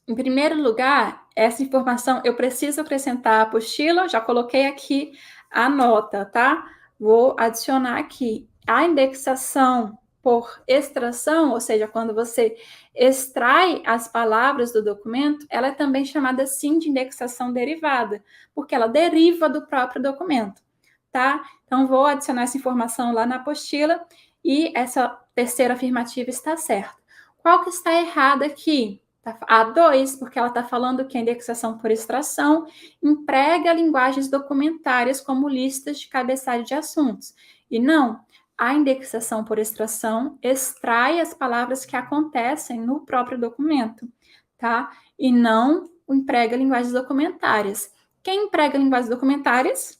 Em primeiro lugar, essa informação eu preciso acrescentar a apostila, já coloquei aqui a nota, tá? Vou adicionar aqui a indexação por extração, ou seja, quando você extrai as palavras do documento, ela é também chamada assim de indexação derivada, porque ela deriva do próprio documento, tá? Então, vou adicionar essa informação lá na apostila e essa terceira afirmativa está certa. Qual que está errada aqui? A 2, porque ela está falando que a indexação por extração emprega linguagens documentárias como listas de cabeçalho de assuntos. E não, a indexação por extração extrai as palavras que acontecem no próprio documento, tá? E não emprega linguagens documentárias. Quem emprega linguagens documentárias?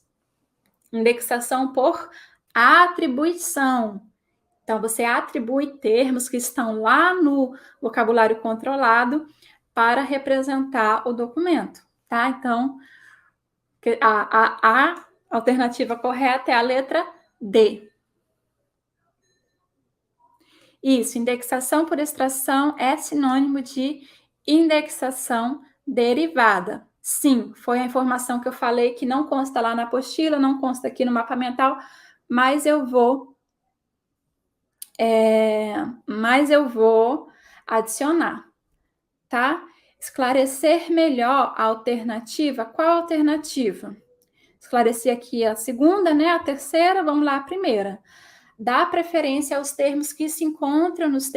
Indexação por atribuição. Então, você atribui termos que estão lá no vocabulário controlado para representar o documento, tá? Então, a alternativa correta é a letra D. Isso, indexação por extração é sinônimo de indexação derivada. Sim, foi a informação que eu falei que não consta lá na apostila, não consta aqui no mapa mental, mas eu vou adicionar, tá? Esclarecer melhor a alternativa. Qual a alternativa? Esclareci aqui a segunda, né? A terceira, vamos lá, a primeira. Dá preferência aos termos que se encontram nos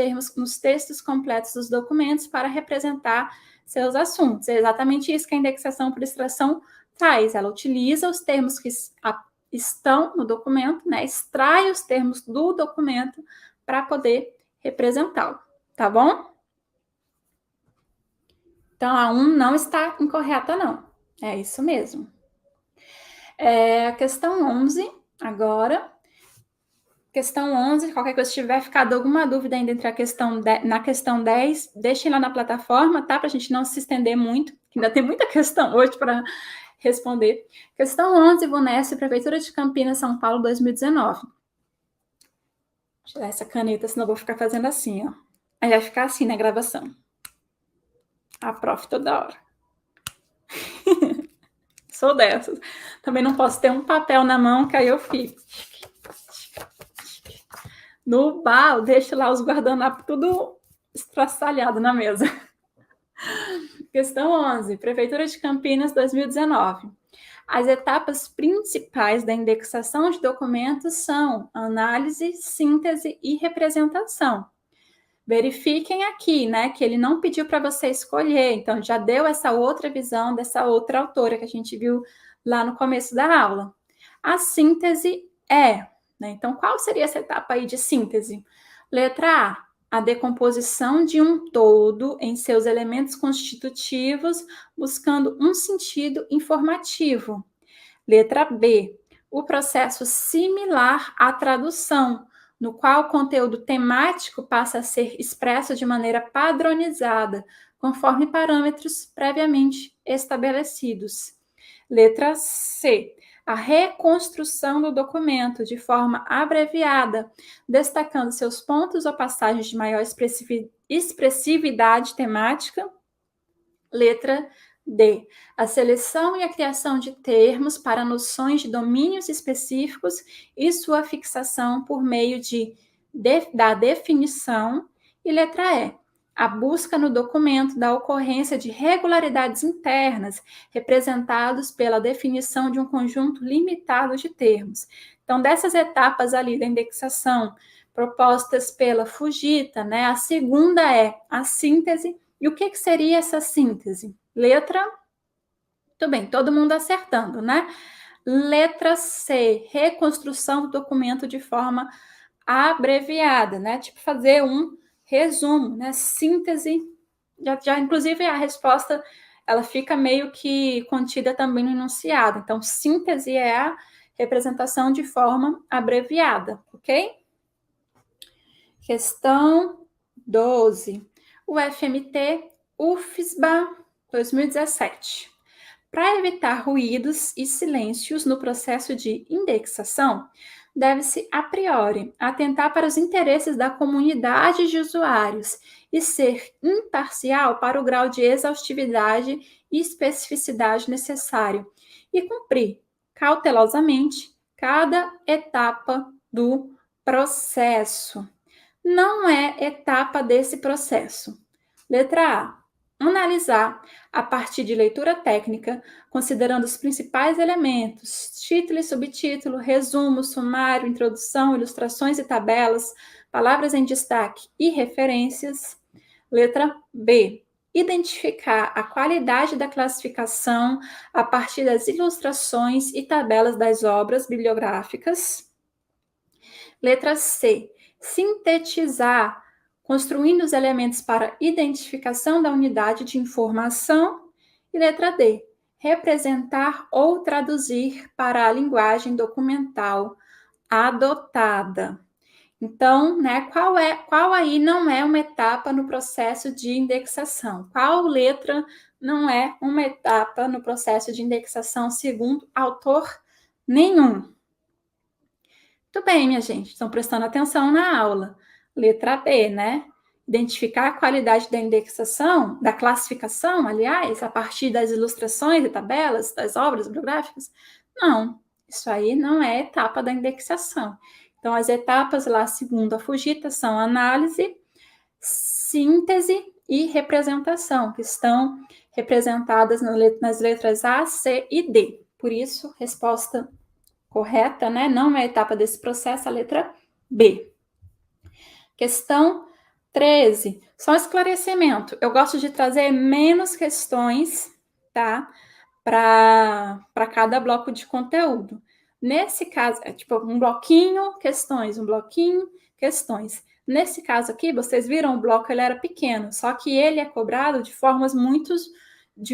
textos completos dos documentos para representar seus assuntos. É exatamente isso que a indexação por extração faz. Ela utiliza os termos estão no documento, né? Extrai os termos do documento para poder representá-lo, tá bom? Então, a 1 não está incorreta, não. É isso mesmo. A questão 11, agora. Questão 11, qualquer coisa, se tiver ficado alguma dúvida ainda entre na questão 10, deixem lá na plataforma, tá? Para a gente não se estender muito, que ainda tem muita questão hoje para responder. Questão 11, VUNESP, Prefeitura de Campinas, São Paulo, 2019. Vou tirar essa caneta, senão eu vou ficar fazendo assim, ó. Aí vai ficar assim na gravação. A prof toda hora. Sou dessas. Também não posso ter um papel na mão, que aí eu fico. No bar, eu deixo lá os guardanapos tudo estraçalhado na mesa. Questão 11. Prefeitura de Campinas, 2019. As etapas principais da indexação de documentos são análise, síntese e representação. Verifiquem aqui, né, que ele não pediu para você escolher, então já deu essa outra visão dessa outra autora que a gente viu lá no começo da aula. A síntese né? Então, qual seria essa etapa aí de síntese? Letra A decomposição de um todo em seus elementos constitutivos, buscando um sentido informativo. Letra B, o processo similar à tradução, no qual o conteúdo temático passa a ser expresso de maneira padronizada, conforme parâmetros previamente estabelecidos. Letra C, a reconstrução do documento de forma abreviada, destacando seus pontos ou passagens de maior expressividade temática. Letra D, a seleção e a criação de termos para noções de domínios específicos e sua fixação por meio da definição. E letra E, a busca no documento da ocorrência de regularidades internas, representados pela definição de um conjunto limitado de termos. Então, dessas etapas ali da indexação, propostas pela Fujita, né, a segunda é a síntese. E o que seria essa síntese? Letra, muito bem, todo mundo acertando, né? Letra C, reconstrução do documento de forma abreviada, né? Tipo fazer um resumo, né? Síntese, já inclusive a resposta, ela fica meio que contida também no enunciado. Então, síntese é a representação de forma abreviada, ok? Questão 12. O FMT UFSBA 2017. Para evitar ruídos e silêncios no processo de indexação, deve-se, a priori, atentar para os interesses da comunidade de usuários e ser imparcial para o grau de exaustividade e especificidade necessário e cumprir cautelosamente cada etapa do processo. Não é etapa desse processo. Letra A. Analisar, a partir de leitura técnica, considerando os principais elementos, título e subtítulo, resumo, sumário, introdução, ilustrações e tabelas, palavras em destaque e referências. Letra B. Identificar a qualidade da classificação a partir das ilustrações e tabelas das obras bibliográficas. Letra C. Sintetizar, construindo os elementos para identificação da unidade de informação. E letra D, representar ou traduzir para a linguagem documental adotada. Então, né, qual aí não é uma etapa no processo de indexação? Qual letra não é uma etapa no processo de indexação segundo autor nenhum? Muito bem, minha gente, estão prestando atenção na aula. Letra B, né? Identificar a qualidade da indexação, da classificação, aliás, a partir das ilustrações e tabelas das obras bibliográficas? Não, isso aí não é etapa da indexação. Então, as etapas lá, segundo a Fujita, são análise, síntese e representação, que estão representadas nas letras A, C e D. Por isso, resposta correta, né? Não é a etapa desse processo, a letra B. Questão 13. Só esclarecimento. Eu gosto de trazer menos questões, tá? Para cada bloco de conteúdo. Nesse caso, é tipo um bloquinho, questões, um bloquinho, questões. Nesse caso aqui, vocês viram o bloco, ele era pequeno, só que ele é cobrado de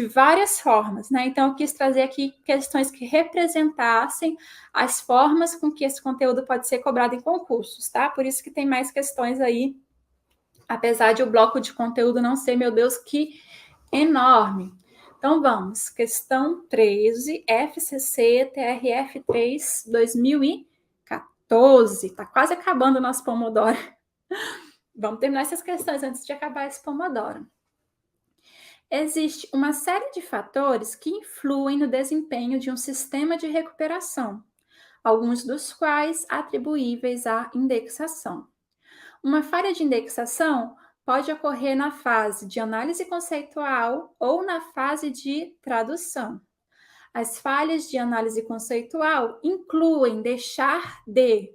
várias formas, né? Então, eu quis trazer aqui questões que representassem as formas com que esse conteúdo pode ser cobrado em concursos, tá? Por isso que tem mais questões aí, apesar de o bloco de conteúdo não ser, meu Deus, que enorme. Então, vamos. Questão 13, FCC TRF 3, 2014. Está quase acabando o nosso Pomodoro. Vamos terminar essas questões antes de acabar esse Pomodoro. Existe uma série de fatores que influem no desempenho de um sistema de recuperação, alguns dos quais atribuíveis à indexação. Uma falha de indexação pode ocorrer na fase de análise conceitual ou na fase de tradução. As falhas de análise conceitual incluem deixar de.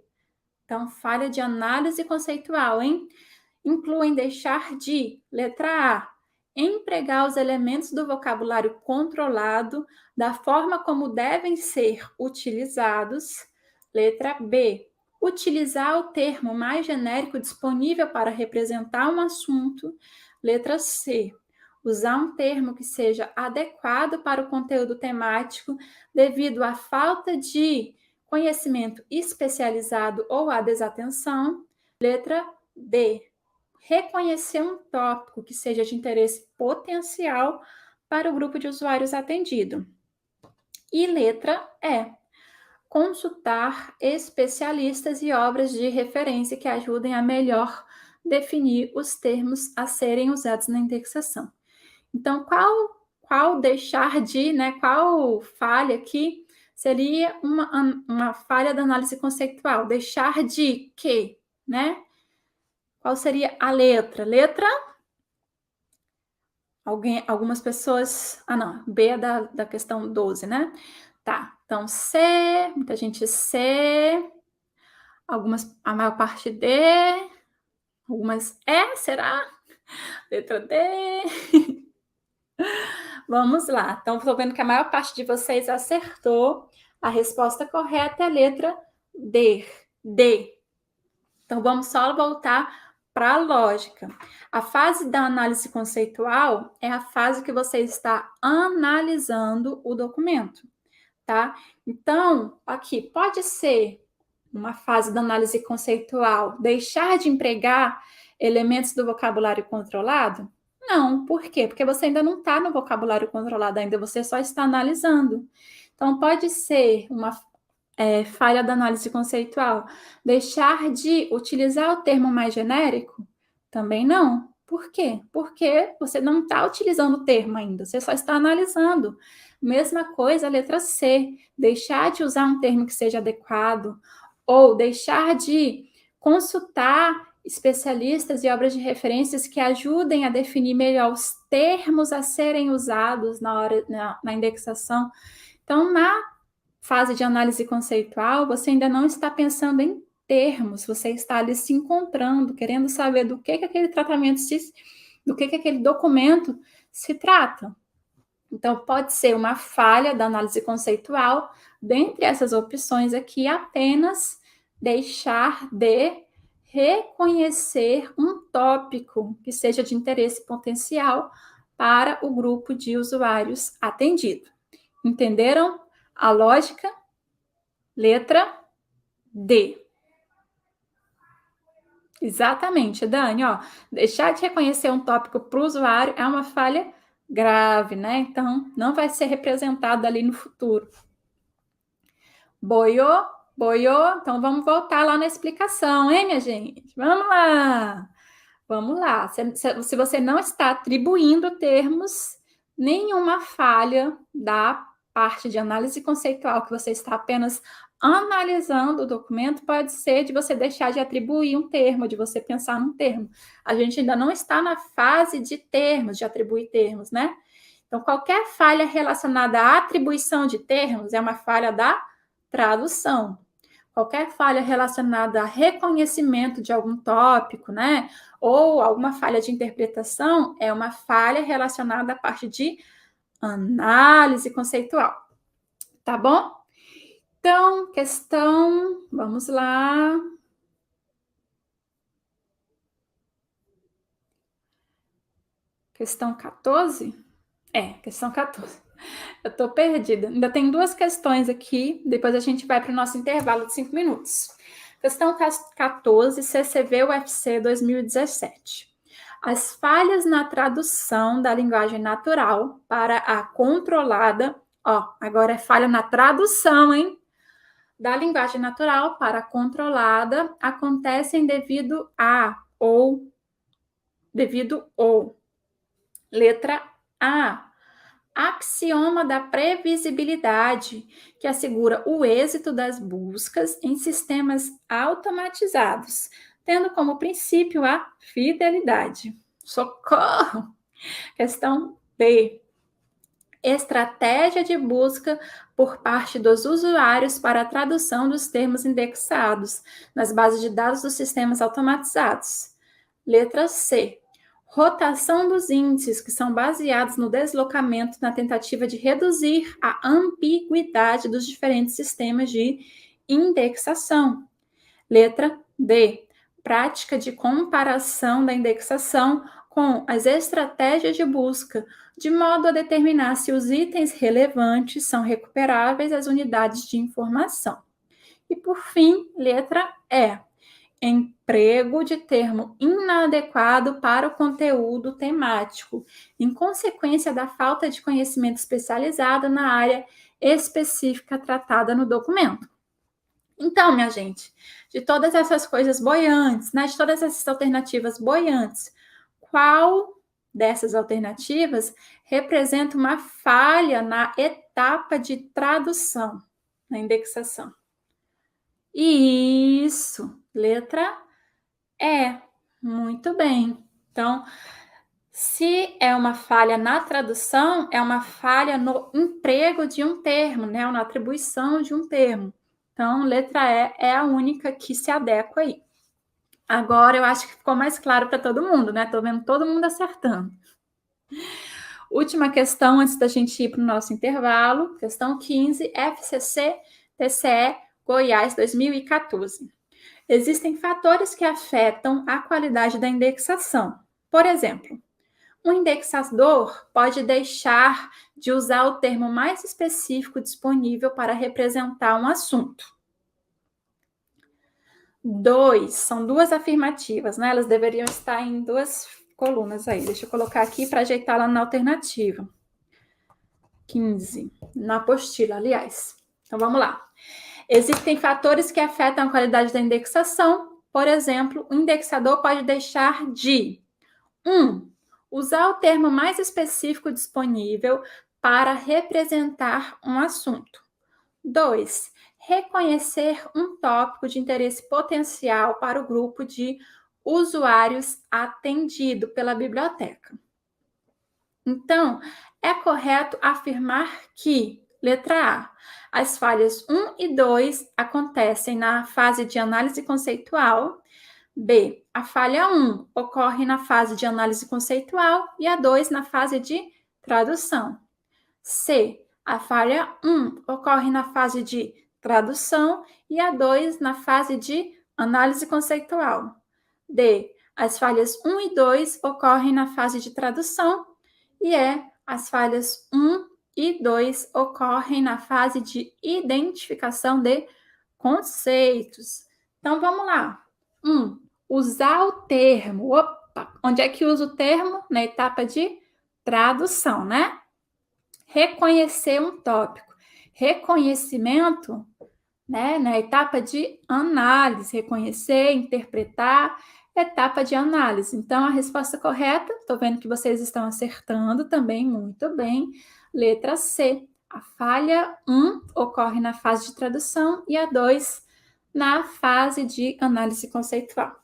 Então, falha de análise conceitual, hein? Incluem deixar de, letra A, empregar os elementos do vocabulário controlado da forma como devem ser utilizados. Letra B, utilizar o termo mais genérico disponível para representar um assunto. Letra C, usar um termo que seja adequado para o conteúdo temático devido à falta de conhecimento especializado ou à desatenção. Letra D, reconhecer um tópico que seja de interesse potencial para o grupo de usuários atendido. E letra E, consultar especialistas e obras de referência que ajudem a melhor definir os termos a serem usados na indexação. Então, qual deixar de, né? Qual falha aqui seria uma falha da análise conceitual? Deixar de quê, né? Qual seria a letra? Letra? Algumas pessoas... Ah, não. B é da questão 12, né? Tá. Então, C, muita gente C. A maior parte D. Algumas E, será? Letra D. Vamos lá. Então, estou vendo que a maior parte de vocês acertou. A resposta correta é a letra D. D. Então, vamos só voltar para a lógica. A fase da análise conceitual é a fase que você está analisando o documento, tá? Então, aqui, pode ser uma fase da análise conceitual deixar de empregar elementos do vocabulário controlado? Não, por quê? Porque você ainda não está no vocabulário controlado ainda, você só está analisando. Então, pode ser uma falha da análise conceitual. Deixar de utilizar o termo mais genérico? Também não. Por quê? Porque você não está utilizando o termo ainda, você só está analisando. Mesma coisa, a letra C. Deixar de usar um termo que seja adequado ou deixar de consultar especialistas e obras de referências que ajudem a definir melhor os termos a serem usados na indexação. Então, na fase de análise conceitual, você ainda não está pensando em termos, você está ali se encontrando, querendo saber do que aquele tratamento do que aquele documento se trata. Então, pode ser uma falha da análise conceitual, dentre essas opções aqui, apenas deixar de reconhecer um tópico que seja de interesse potencial para o grupo de usuários atendido. Entenderam a lógica? Letra D. Exatamente, Dani, ó. Deixar de reconhecer um tópico para o usuário é uma falha grave, né? Então, não vai ser representado ali no futuro. Boiou? Boiou? Então, vamos voltar lá na explicação, hein, minha gente? Vamos lá! Vamos lá. Se você não está atribuindo termos, nenhuma falha da parte de análise conceitual, que você está apenas analisando o documento, pode ser de você deixar de atribuir um termo, de você pensar num termo. A gente ainda não está na fase de termos, de atribuir termos, né? Então, qualquer falha relacionada à atribuição de termos é uma falha da tradução. Qualquer falha relacionada a reconhecimento de algum tópico, né? Ou alguma falha de interpretação é uma falha relacionada à parte de análise conceitual. Tá bom? Então, vamos lá. Questão 14? Questão 14. Eu tô perdida. Ainda tem 2 questões aqui, depois a gente vai para o nosso intervalo de 5 minutos. Questão 14, CCV UFC 2017. As falhas na tradução da linguagem natural para a controlada, agora é falha na tradução, hein? Da linguagem natural para a controlada acontecem devido ou. Letra A. Axioma da previsibilidade, que assegura o êxito das buscas em sistemas automatizados, tendo como princípio a fidelidade. Socorro! Questão B. Estratégia de busca por parte dos usuários para a tradução dos termos indexados nas bases de dados dos sistemas automatizados. Letra C. Rotação dos índices, que são baseados no deslocamento na tentativa de reduzir a ambiguidade dos diferentes sistemas de indexação. Letra D. Prática de comparação da indexação com as estratégias de busca, de modo a determinar se os itens relevantes são recuperáveis às unidades de informação. E, por fim, letra E. Emprego de termo inadequado para o conteúdo temático, em consequência da falta de conhecimento especializado na área específica tratada no documento. Então, minha gente, de todas essas coisas boiantes, de todas essas alternativas boiantes, qual dessas alternativas representa uma falha na etapa de tradução, na indexação? Isso, letra E. Muito bem. Então, se é uma falha na tradução, é uma falha no emprego de um termo, né? Na atribuição de um termo. Então, letra E é a única que se adequa aí. Agora eu acho que ficou mais claro para todo mundo, né? Tô vendo todo mundo acertando. Última questão antes da gente ir para o nosso intervalo. Questão 15, FCC, TCE, Goiás 2014. Existem fatores que afetam a qualidade da indexação. Por exemplo, um indexador pode deixar de usar o termo mais específico disponível para representar um assunto. 2, são 2 afirmativas, né? Elas deveriam estar em 2 colunas aí. Deixa eu colocar aqui para ajeitar lá na alternativa. 15, na apostila, aliás. Então, vamos lá. Existem fatores que afetam a qualidade da indexação. Por exemplo, o indexador pode deixar de 1. Usar o termo mais específico disponível para representar um assunto. 2. Reconhecer um tópico de interesse potencial para o grupo de usuários atendido pela biblioteca. Então, é correto afirmar que, letra A, as falhas 1 e 2 acontecem na fase de análise conceitual. B, a falha 1 ocorre na fase de análise conceitual e a 2 na fase de tradução. C, a falha 1 ocorre na fase de tradução e a 2 na fase de análise conceitual. D, as falhas 1 e 2 ocorrem na fase de tradução e as falhas 1 e 2 ocorrem na fase de identificação de conceitos. Então, vamos lá. 1. Usar o termo. Opa! Onde é que usa o termo? Na etapa de tradução, né? Reconhecer um tópico. Reconhecimento, né? Na etapa de análise. Reconhecer, interpretar, etapa de análise. Então, a resposta correta, estou vendo que vocês estão acertando também, muito bem. Letra C. A falha 1 ocorre na fase de tradução e a 2 na fase de análise conceitual.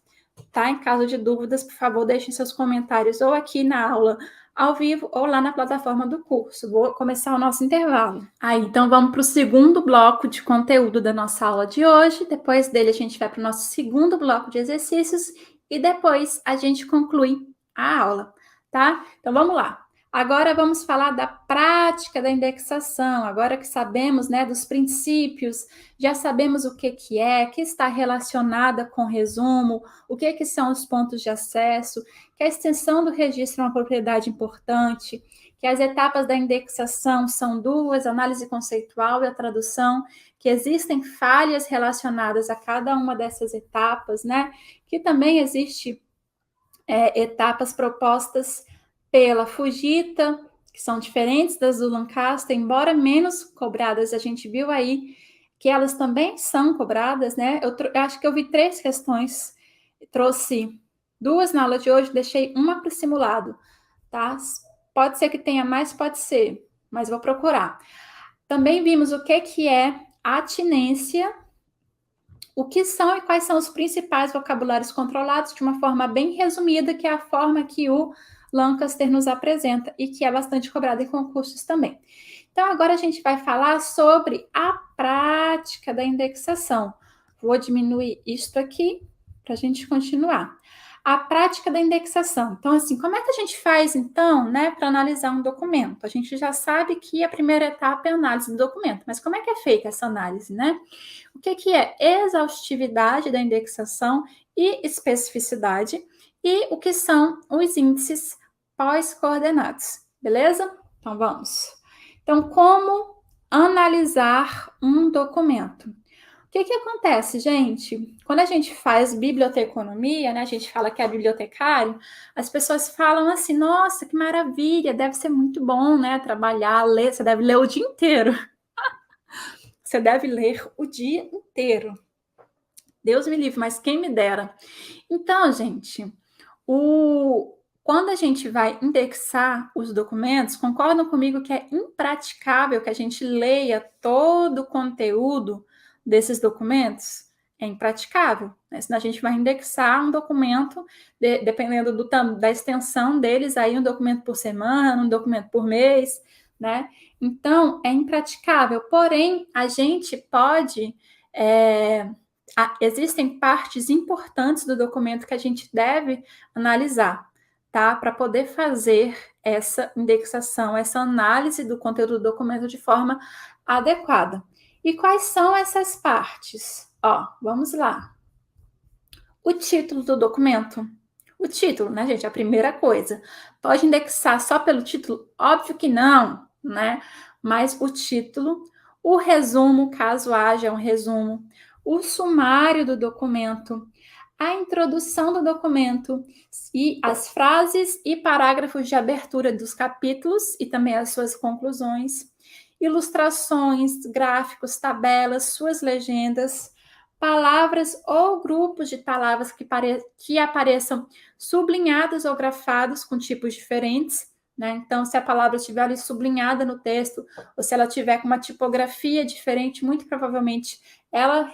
Tá? Em caso de dúvidas, por favor, deixem seus comentários ou aqui na aula ao vivo ou lá na plataforma do curso. Vou começar o nosso intervalo. Então vamos para o segundo bloco de conteúdo da nossa aula de hoje. Depois dele, a gente vai para o nosso segundo bloco de exercícios e depois a gente conclui a aula, tá? Então vamos lá. Agora vamos falar da prática da indexação. Agora que sabemos, né, dos princípios, já sabemos o que é, que está relacionada com resumo, o que são os pontos de acesso, que a extensão do registro é uma propriedade importante, que as etapas da indexação são duas, a análise conceitual e a tradução, que existem falhas relacionadas a cada uma dessas etapas, né? Que também existe etapas propostas pela Fujita, que são diferentes das do Lancaster, embora menos cobradas, a gente viu aí que elas também são cobradas, né? Eu acho que eu vi 3 questões, trouxe 2 na aula de hoje, deixei uma para o simulado, tá? Pode ser que tenha mais, pode ser, mas vou procurar. Também vimos o que é atinência, o que são e quais são os principais vocabulários controlados, de uma forma bem resumida, que é a forma que o Lancaster nos apresenta e que é bastante cobrada em concursos também. Então, agora a gente vai falar sobre a prática da indexação. Vou diminuir isto aqui para a gente continuar. A prática da indexação. Então, assim, como é que a gente faz, então, né, para analisar um documento? A gente já sabe que a primeira etapa é a análise do documento, mas como é que é feita essa análise, né? O que é exaustividade da indexação e especificidade, e o que são os índices pós-coordenados, beleza? Então, vamos. Então, como analisar um documento? O que acontece, gente? Quando a gente faz biblioteconomia, né, a gente fala que é bibliotecário, as pessoas falam assim, nossa, que maravilha, deve ser muito bom, né, trabalhar, ler, você deve ler o dia inteiro. Você deve ler o dia inteiro. Deus me livre, mas quem me dera. Então, gente, quando a gente vai indexar os documentos, concordam comigo que é impraticável que a gente leia todo o conteúdo desses documentos? É impraticável, né? Senão a gente vai indexar um documento, dependendo da extensão deles, aí um documento por semana, um documento por mês, né? Então, é impraticável. Porém, a gente pode... existem partes importantes do documento que a gente deve analisar, tá? Para poder fazer essa indexação, essa análise do conteúdo do documento de forma adequada. E quais são essas partes? Ó, vamos lá. O título do documento. O título, né, gente? A primeira coisa. Pode indexar só pelo título? Óbvio que não, né? Mas o título, o resumo, caso haja um resumo, o sumário do documento, a introdução do documento e as frases e parágrafos de abertura dos capítulos e também as suas conclusões, ilustrações, gráficos, tabelas, suas legendas, palavras ou grupos de palavras que apareçam sublinhados ou grafados com tipos diferentes, né? Então, se a palavra estiver ali sublinhada no texto, ou se ela tiver com uma tipografia diferente, muito provavelmente ela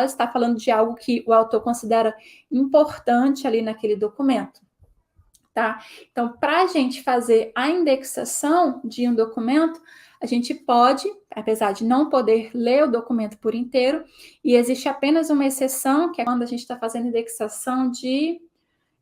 está falando de algo que o autor considera importante ali naquele documento, tá? Então, para a gente fazer a indexação de um documento, a gente pode, apesar de não poder ler o documento por inteiro, e existe apenas uma exceção, que é quando a gente está fazendo indexação de...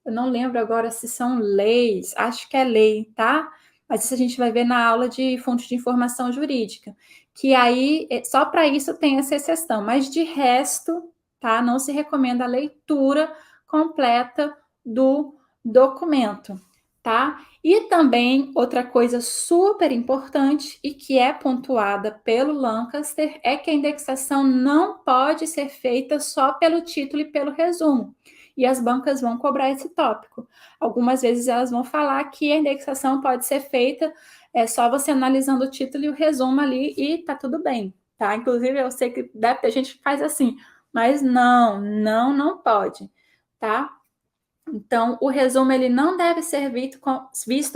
Eu não lembro agora se são leis, acho que é lei, tá? Mas isso a gente vai ver na aula de fontes de informação jurídica, que aí, só para isso tem essa exceção, mas de resto, tá? Não se recomenda a leitura completa do documento, tá? E também outra coisa super importante e que é pontuada pelo Lancaster é que a indexação não pode ser feita só pelo título e pelo resumo. E as bancas vão cobrar esse tópico. Algumas vezes elas vão falar que a indexação pode ser feita só você analisando o título e o resumo ali e tá tudo bem, tá? Inclusive, eu sei que deve ter gente que faz assim, mas não pode, tá? Então, o resumo ele não deve ser visto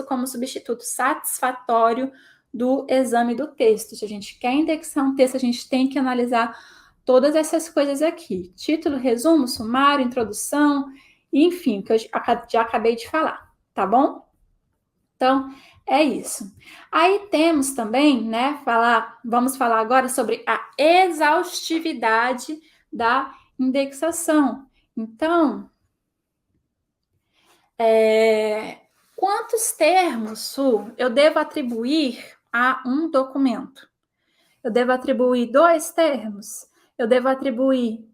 como substituto satisfatório do exame do texto. Se a gente quer indexar um texto, a gente tem que analisar todas essas coisas aqui: título, resumo, sumário, introdução, enfim, que eu já acabei de falar, tá bom? Então, é isso. Aí temos também, né, vamos falar agora sobre a exaustividade da indexação. Então, Quantos termos, Su, eu devo atribuir a um documento? Eu devo atribuir 2 termos? Eu devo atribuir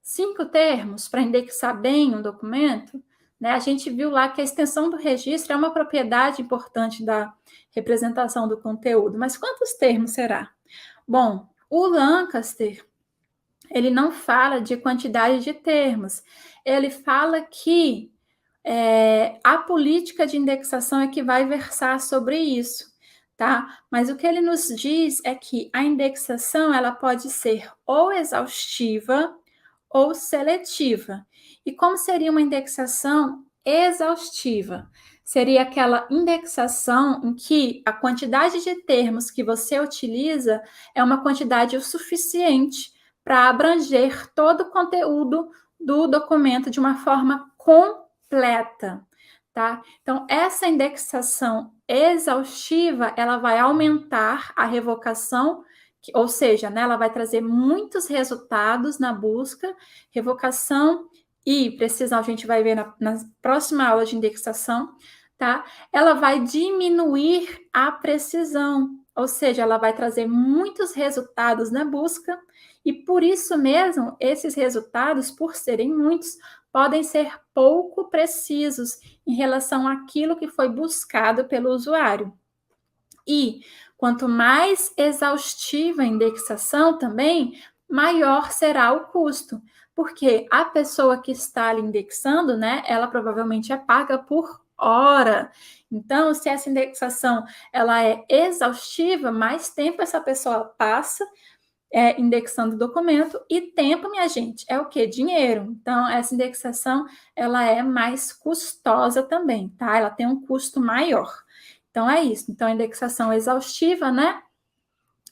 5 termos para indexar bem um documento? Né? A gente viu lá que a extensão do registro é uma propriedade importante da representação do conteúdo, mas quantos termos será? Bom, o Lancaster, ele não fala de quantidade de termos, ele fala que a política de indexação é que vai versar sobre isso, tá? Mas o que ele nos diz é que a indexação ela pode ser ou exaustiva ou seletiva. E como seria uma indexação exaustiva? Seria aquela indexação em que a quantidade de termos que você utiliza é uma quantidade o suficiente para abranger todo o conteúdo do documento de uma forma completa, tá? Então, essa indexação exaustiva, ela vai aumentar a revocação, ou seja, né, ela vai trazer muitos resultados na busca, revocação e precisão, a gente vai ver na próxima aula de indexação, tá? Ela vai diminuir a precisão, ou seja, ela vai trazer muitos resultados na busca, e por isso mesmo, esses resultados, por serem muitos, podem ser pouco precisos em relação àquilo que foi buscado pelo usuário. E quanto mais exaustiva a indexação também, maior será o custo, porque a pessoa que está ali indexando, né, ela provavelmente é paga por hora. Então, se essa indexação ela é exaustiva, mais tempo essa pessoa passa indexando o documento, e tempo, minha gente, é o quê? Dinheiro. Então, essa indexação, ela é mais custosa também, tá? Ela tem um custo maior. Então, é isso. Então, a indexação exaustiva, né?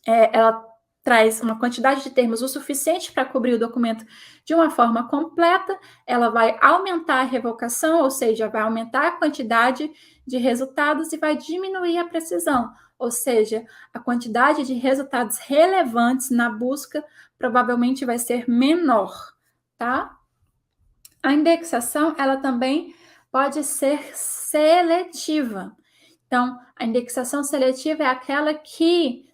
Ela traz uma quantidade de termos o suficiente para cobrir o documento de uma forma completa, ela vai aumentar a revocação, ou seja, vai aumentar a quantidade de resultados e vai diminuir a precisão, ou seja, a quantidade de resultados relevantes na busca provavelmente vai ser menor, tá? A indexação, ela também pode ser seletiva. Então, a indexação seletiva é aquela que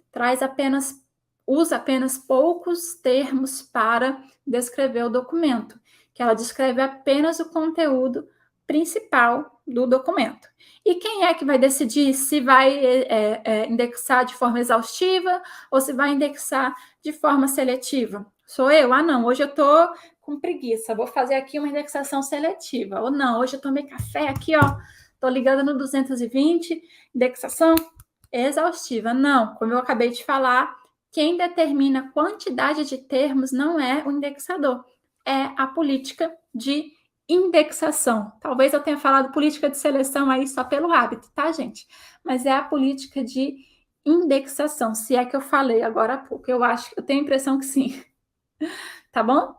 usa apenas poucos termos para descrever o documento, que ela descreve apenas o conteúdo principal do documento. E quem é que vai decidir se vai indexar de forma exaustiva ou se vai indexar de forma seletiva? Sou eu? Ah, não, hoje eu estou com preguiça, vou fazer aqui uma indexação seletiva. Ou não, hoje eu tomei café aqui, ó, estou ligada no 220, indexação exaustiva. Não, como eu acabei de falar, quem determina a quantidade de termos não é o indexador, é a política de indexação. Talvez eu tenha falado política de seleção aí só pelo hábito, tá, gente? Mas é a política de indexação, se é que eu falei agora há pouco. Eu tenho a impressão que sim. Tá bom?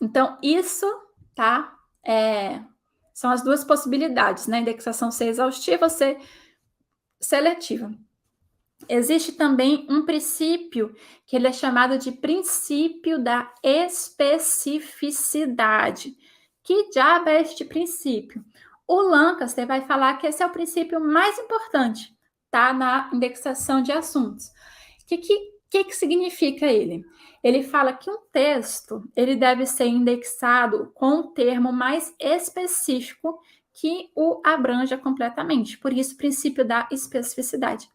Então, isso, tá? São as duas possibilidades, né? Indexação ser exaustiva ou ser seletiva. Existe também um princípio que ele é chamado de princípio da especificidade. Que diabo é este princípio? O Lancaster vai falar que esse é o princípio mais importante, tá? Na indexação de assuntos. O que significa ele? Ele fala que um texto ele deve ser indexado com um termo mais específico que o abranja completamente. Por isso, o princípio da especificidade.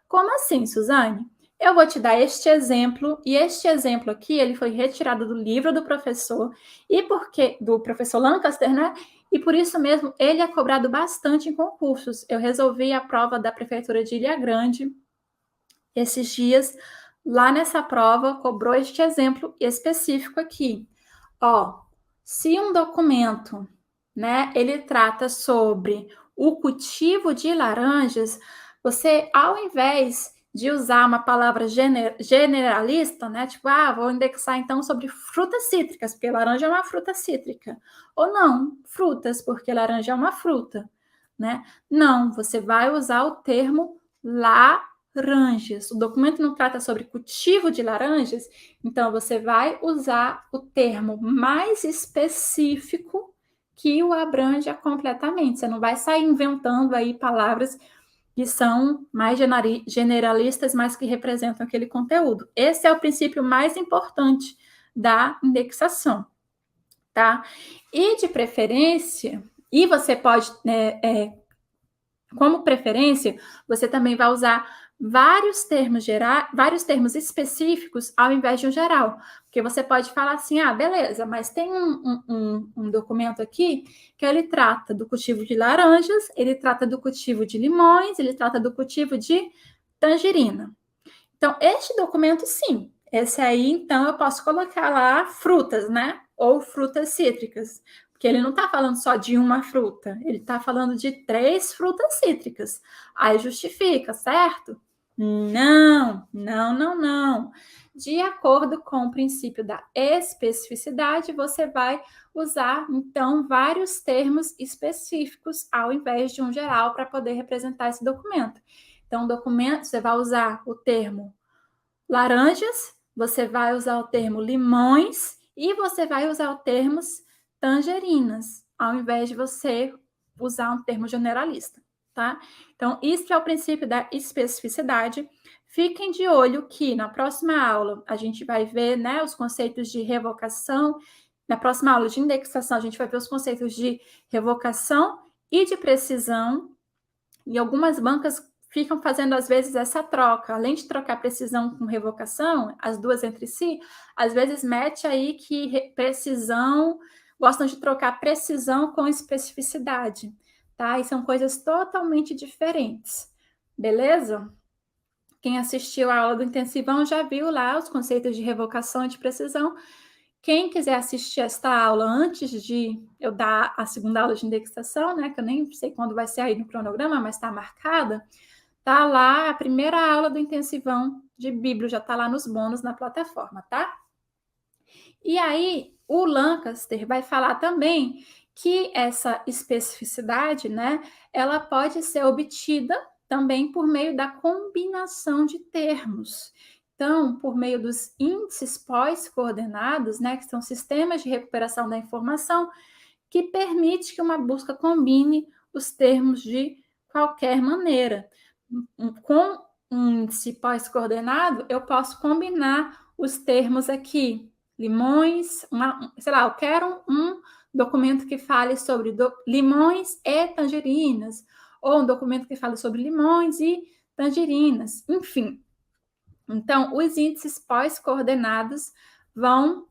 Como assim, Suzane? Eu vou te dar este exemplo, e este exemplo aqui, ele foi retirado do livro do professor, do professor Lancaster, né? E por isso mesmo, ele é cobrado bastante em concursos. Eu resolvi a prova da Prefeitura de Ilha Grande esses dias. Lá nessa prova, cobrou este exemplo específico aqui. Ó, se um documento, né, ele trata sobre o cultivo de laranjas, você, ao invés de usar uma palavra generalista, né, tipo, vou indexar então sobre frutas cítricas, porque laranja é uma fruta cítrica. Ou não, frutas, porque laranja é uma fruta, né? Não, você vai usar o termo laranjas. O documento não trata sobre cultivo de laranjas, então você vai usar o termo mais específico que o abranja completamente. Você não vai sair inventando aí palavras que são mais generalistas, mas que representam aquele conteúdo. Esse é o princípio mais importante da indexação, tá? E de preferência, e você pode, como preferência, você também vai usar vários termos específicos ao invés de um geral. Porque você pode falar assim, beleza, mas tem um documento aqui que ele trata do cultivo de laranjas, ele trata do cultivo de limões, ele trata do cultivo de tangerina. Então, este documento, sim. Esse aí, então, eu posso colocar lá frutas, né? Ou frutas cítricas. Porque ele não está falando só de uma fruta, ele está falando de 3 frutas cítricas. Aí justifica, certo? Não, não, não, não. De acordo com o princípio da especificidade, você vai usar, então, vários termos específicos ao invés de um geral para poder representar esse documento. Então, documento, você vai usar o termo laranjas, você vai usar o termo limões e você vai usar o termo tangerinas, ao invés de você usar um termo generalista, tá? Então, isso é o princípio da especificidade. Fiquem de olho que na próxima aula a gente vai ver, né, os conceitos de revocação. Na próxima aula de indexação, a gente vai ver os conceitos de revocação e de precisão. E algumas bancas ficam fazendo, às vezes, essa troca. Além de trocar precisão com revocação, as duas entre si, às vezes mete aí que precisão, gostam de trocar precisão com especificidade, tá? E são coisas totalmente diferentes, beleza? Quem assistiu a aula do intensivão já viu lá os conceitos de revocação e de precisão. Quem quiser assistir esta aula antes de eu dar a segunda aula de indexação, né, que eu nem sei quando vai ser aí no cronograma, mas está marcada, tá lá a primeira aula do intensivão de Bíblia, já está lá nos bônus na plataforma, tá? E aí, o Lancaster vai falar também que essa especificidade, né, ela pode ser obtida também por meio da combinação de termos. Então, por meio dos índices pós-coordenados, né, que são sistemas de recuperação da informação, que permite que uma busca combine os termos de qualquer maneira. Com um índice pós-coordenado, eu posso combinar os termos aqui, limões, sei lá, eu quero um documento que fale sobre limões e tangerinas, ou um documento que fale sobre limões e tangerinas, enfim. Então, os índices pós-coordenados vão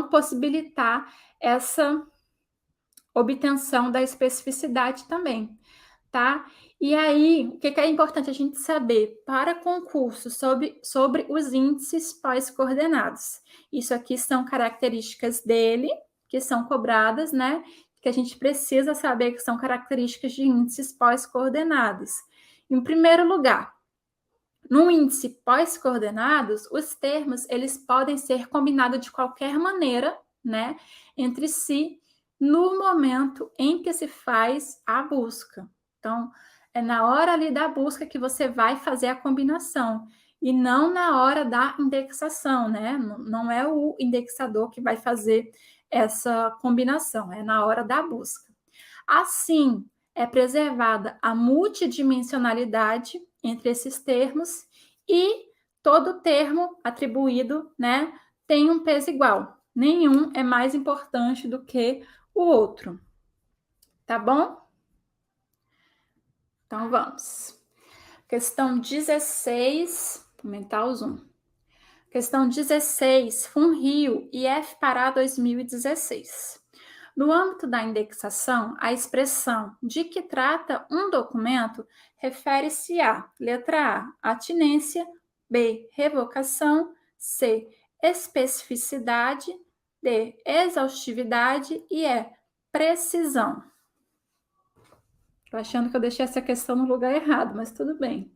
possibilitar essa obtenção da especificidade também, tá? E aí, o que é importante a gente saber para concurso sobre os índices pós-coordenados? Isso aqui são características dele, que são cobradas, né? Que a gente precisa saber que são características de índices pós-coordenados. Em primeiro lugar, no índice pós-coordenados, os termos eles podem ser combinados de qualquer maneira, né, entre si, no momento em que se faz a busca. Então, é na hora ali da busca que você vai fazer a combinação e não na hora da indexação, né? Não é o indexador que vai fazer essa combinação, é na hora da busca. Assim, é preservada a multidimensionalidade entre esses termos e todo termo atribuído, né, tem um peso igual. Nenhum é mais importante do que o outro. Tá bom? Então vamos. Questão 16, vou aumentar o zoom. Questão 16, FUNRIO e FPARÁ 2016. No âmbito da indexação, a expressão de que trata um documento refere-se a, letra A, atinência, B, revocação, C, especificidade, D, exaustividade e E, precisão. Estou achando que eu deixei essa questão no lugar errado, mas tudo bem.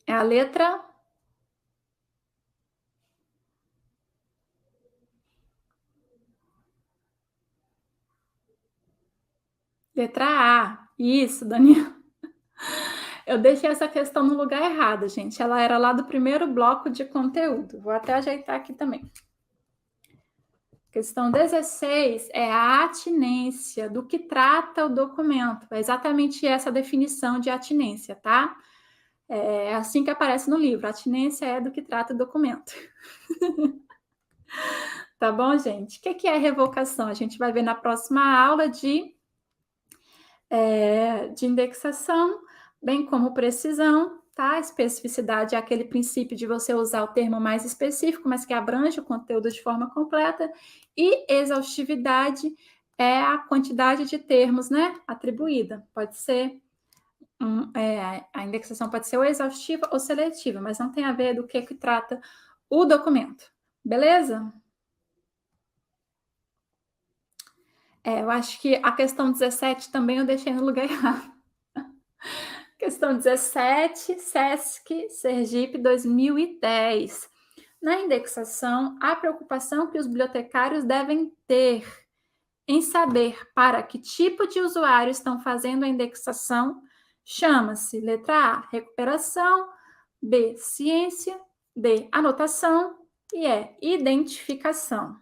É a letra A. Isso, Daniel. Eu deixei essa questão no lugar errado, gente. Ela era lá do primeiro bloco de conteúdo. Vou até ajeitar aqui também. Questão 16 é a atinência, do que trata o documento. É exatamente essa definição de atinência, tá? É assim que aparece no livro. A atinência é do que trata o documento. Tá bom, gente? O que é revocação? A gente vai ver na próxima aula de indexação, bem como precisão, tá? Especificidade é aquele princípio de você usar o termo mais específico, mas que abrange o conteúdo de forma completa. E exaustividade é a quantidade de termos, né, atribuída. Pode ser, a indexação pode ser ou exaustiva ou seletiva, mas não tem a ver do que trata o documento. Beleza? Eu acho que a questão 17 também eu deixei no lugar errado. Questão 17, SESC Sergipe 2010. Na indexação, a preocupação que os bibliotecários devem ter em saber para que tipo de usuário estão fazendo a indexação chama-se letra A, recuperação, B, ciência, D, anotação e E, identificação.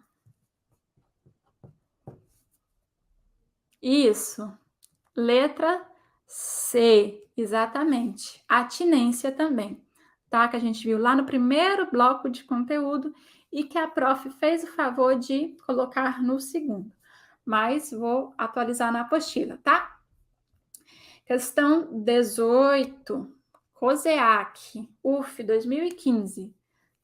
Isso. Letra C, exatamente. Atinência também, tá? Que a gente viu lá no primeiro bloco de conteúdo e que a prof fez o favor de colocar no segundo. Mas vou atualizar na apostila, tá? Questão 18, COSEAC, UF 2015.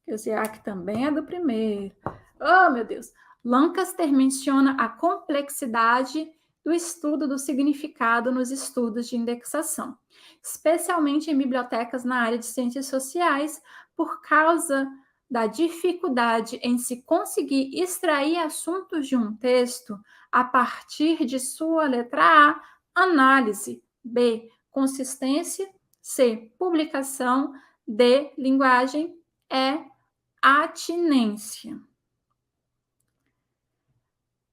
COSEAC também é do primeiro. Oh, meu Deus! Lancaster menciona a complexidade do estudo do significado nos estudos de indexação, especialmente em bibliotecas na área de ciências sociais, por causa da dificuldade em se conseguir extrair assuntos de um texto a partir de sua letra A, análise, B, consistência, C, publicação, D, linguagem, E, atinência.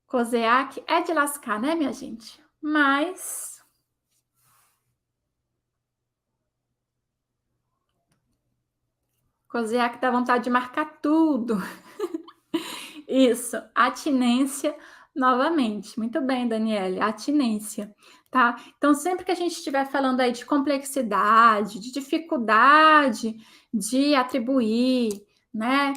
COSEAC é de lascar, né, minha gente? Mas COSEAC dá vontade de marcar tudo. Isso, atinência novamente. Muito bem, Daniele, atinência, tá? Então, sempre que a gente estiver falando aí de complexidade, de dificuldade de atribuir, né?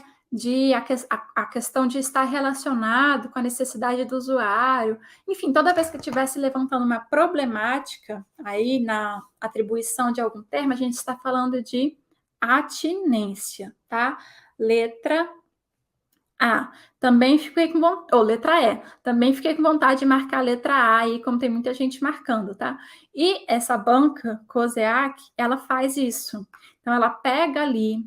A questão de estar relacionado com a necessidade do usuário. Enfim, toda vez que estivesse levantando uma problemática aí na atribuição de algum termo, a gente está falando de atinência, tá? Letra A. Também fiquei com vontade, ou letra E. Também fiquei com vontade de marcar a letra A aí, como tem muita gente marcando, tá? E essa banca, COSEAC, ela faz isso. Então, ela pega ali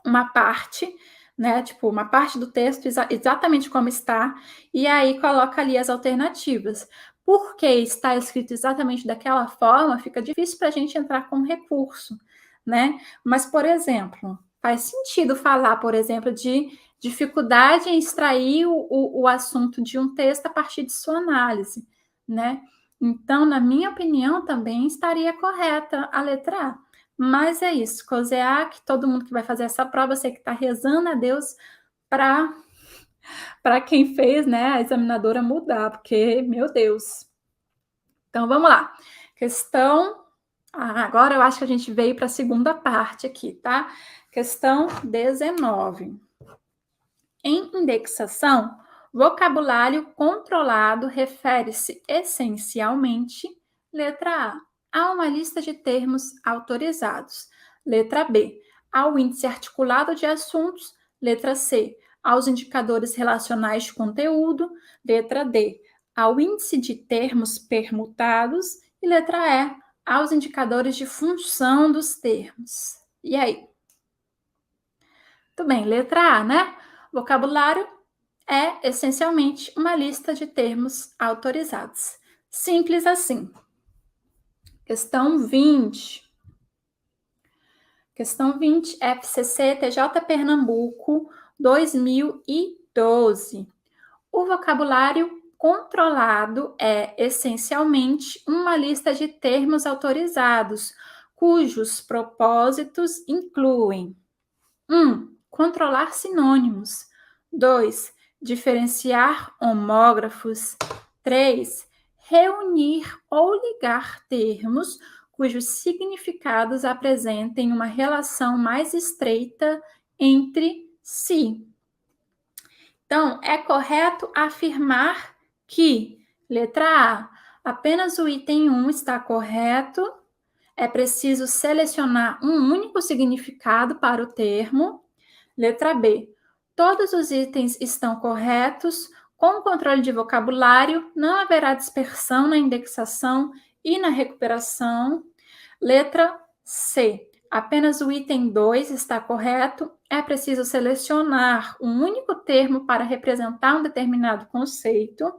uma parte, né? Tipo, uma parte do texto exatamente como está, e aí coloca ali as alternativas. Porque está escrito exatamente daquela forma, fica difícil para a gente entrar com recurso, né? Mas, por exemplo, faz sentido falar, por exemplo, de dificuldade em extrair o assunto de um texto a partir de sua análise, né? Então, na minha opinião, também estaria correta a letra A. Mas é isso, COSEAC, todo mundo que vai fazer essa prova, você que está rezando a Deus para quem fez, né, a examinadora mudar, porque, meu Deus. Então, vamos lá. Questão... agora eu acho que a gente veio para a segunda parte aqui, tá? Questão 19. Em indexação, vocabulário controlado refere-se essencialmente, letra A uma lista de termos autorizados. Letra B, ao índice articulado de assuntos. Letra C, aos indicadores relacionais de conteúdo. Letra D, ao índice de termos permutados. E letra E, aos indicadores de função dos termos. E aí? Tudo bem, letra A, né? Vocabulário é essencialmente uma lista de termos autorizados. Simples assim. Questão 20. Questão 20, FCC TJ Pernambuco, 2012. O vocabulário controlado é essencialmente uma lista de termos autorizados, cujos propósitos incluem: 1. controlar sinônimos. 2. Diferenciar homógrafos. 3. Reunir ou ligar termos cujos significados apresentem uma relação mais estreita entre si. Então, é correto afirmar que, letra A, apenas o item 1 está correto, é preciso selecionar um único significado para o termo. Letra B, todos os itens estão corretos, com o controle de vocabulário, não haverá dispersão na indexação e na recuperação. Letra C, apenas o item 2 está correto, é preciso selecionar um único termo para representar um determinado conceito.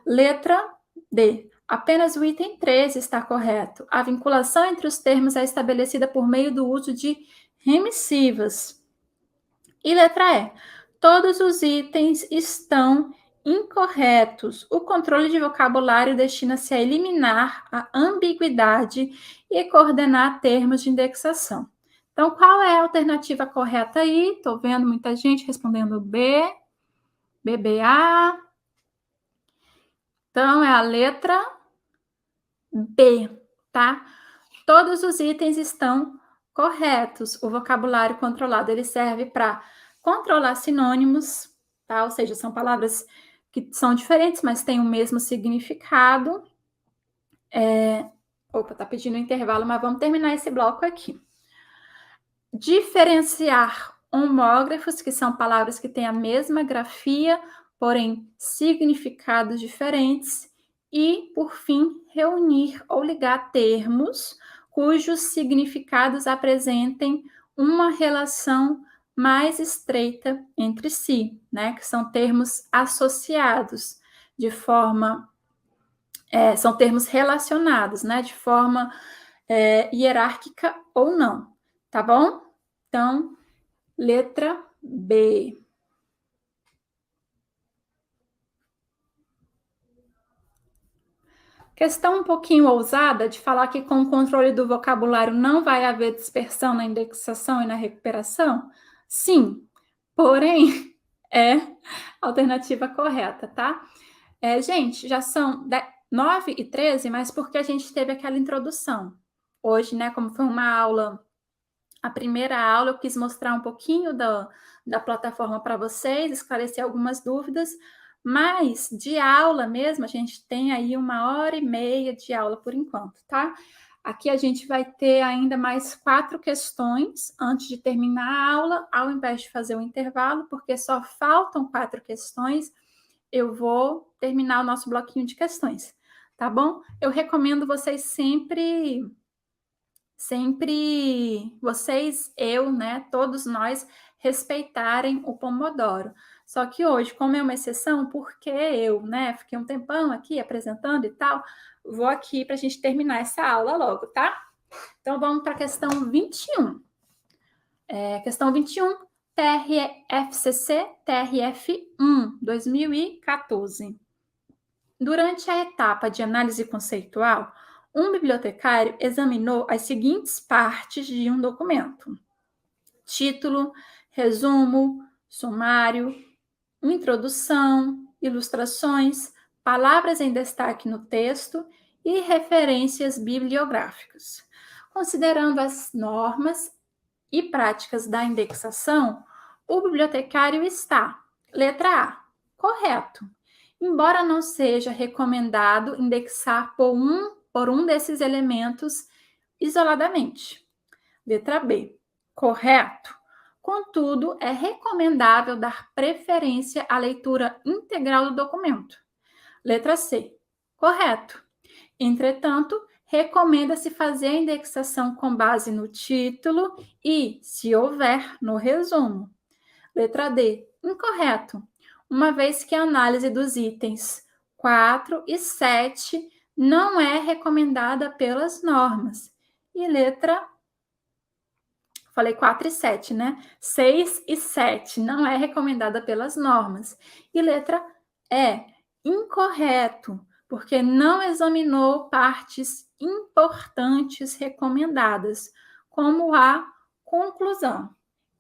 Letra D, apenas o item 3 está correto. A vinculação entre os termos é estabelecida por meio do uso de remissivas. E letra E, todos os itens estão incorretos. O controle de vocabulário destina-se a eliminar a ambiguidade e coordenar termos de indexação. Então, qual é a alternativa correta aí? Estou vendo muita gente respondendo B, BBA. Então, é a letra B, tá? Todos os itens estão corretos. O vocabulário controlado, ele serve para controlar sinônimos, tá? Ou seja, são palavras que são diferentes, mas têm o mesmo significado. Opa, tá pedindo um intervalo, mas vamos terminar esse bloco aqui. Diferenciar homógrafos, que são palavras que têm a mesma grafia, porém significados diferentes. E, por fim, reunir ou ligar termos cujos significados apresentem uma relação mais estreita entre si, né? Que são termos associados de forma... são termos relacionados, né? De forma hierárquica ou não, tá bom? Então, letra B. Questão um pouquinho ousada de falar que com o controle do vocabulário não vai haver dispersão na indexação e na recuperação? Sim, porém, é a alternativa correta, tá? Gente, já são 9h13, mas porque a gente teve aquela introdução. Hoje, né, como foi uma aula, a primeira aula, eu quis mostrar um pouquinho da plataforma para vocês, esclarecer algumas dúvidas, mas de aula mesmo, a gente tem aí 1h30 de aula por enquanto, tá? Aqui a gente vai ter ainda mais 4 questões antes de terminar a aula, ao invés de fazer o intervalo, porque só faltam 4 questões, eu vou terminar o nosso bloquinho de questões, tá bom? Eu recomendo vocês sempre, vocês, eu, né, todos nós, respeitarem o Pomodoro. Só que hoje, como é uma exceção, porque eu, né, fiquei um tempão aqui apresentando e tal, vou aqui para a gente terminar essa aula logo, tá? Então, vamos para a questão 21. Questão 21, TRFCC, TRF1, 2014. Durante a etapa de análise conceitual, um bibliotecário examinou as seguintes partes de um documento: título, resumo, sumário, introdução, ilustrações, palavras em destaque no texto e referências bibliográficas. Considerando as normas e práticas da indexação, o bibliotecário está, letra A, correto, embora não seja recomendado indexar por um desses elementos isoladamente. Letra B, correto. Contudo, é recomendável dar preferência à leitura integral do documento. Letra C, correto. Entretanto, recomenda-se fazer a indexação com base no título e, se houver, no resumo. Letra D, incorreto, uma vez que a análise dos itens 4 e 7 não é recomendada pelas normas. E falei 4 e 7, né? 6 e 7 não é recomendada pelas normas. E letra E, incorreto, porque não examinou partes importantes recomendadas, como a conclusão.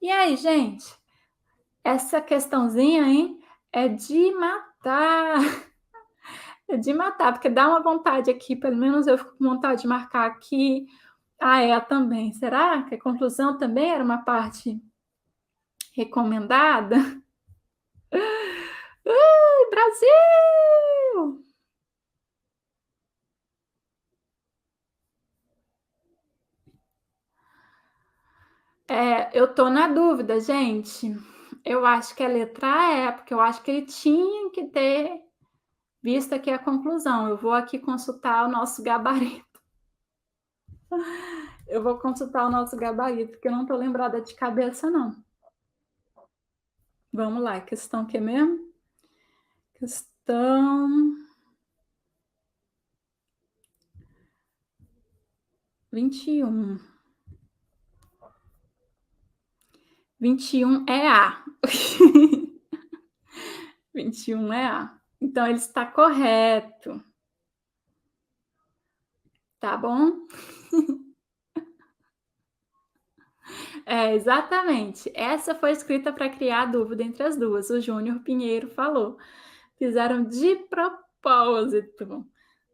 E aí, gente? Essa questãozinha, hein? É de matar. É de matar, porque dá uma vontade aqui, pelo menos eu fico com vontade de marcar aqui. Ah, é também. Será que a conclusão também era uma parte recomendada? Brasil! Eu tô na dúvida, gente. Eu acho que a letra A é, porque eu acho que ele tinha que ter visto aqui a conclusão. Eu vou aqui consultar o nosso gabarito. Eu vou consultar o nosso gabarito, porque eu não tô lembrada de cabeça, não. Vamos lá, questão que mesmo? Questão 21. 21 é A. 21 é A. Então ele está correto. Tá bom? Exatamente. Essa foi escrita para criar dúvida entre as duas. O Júnior Pinheiro falou. Fizeram de propósito,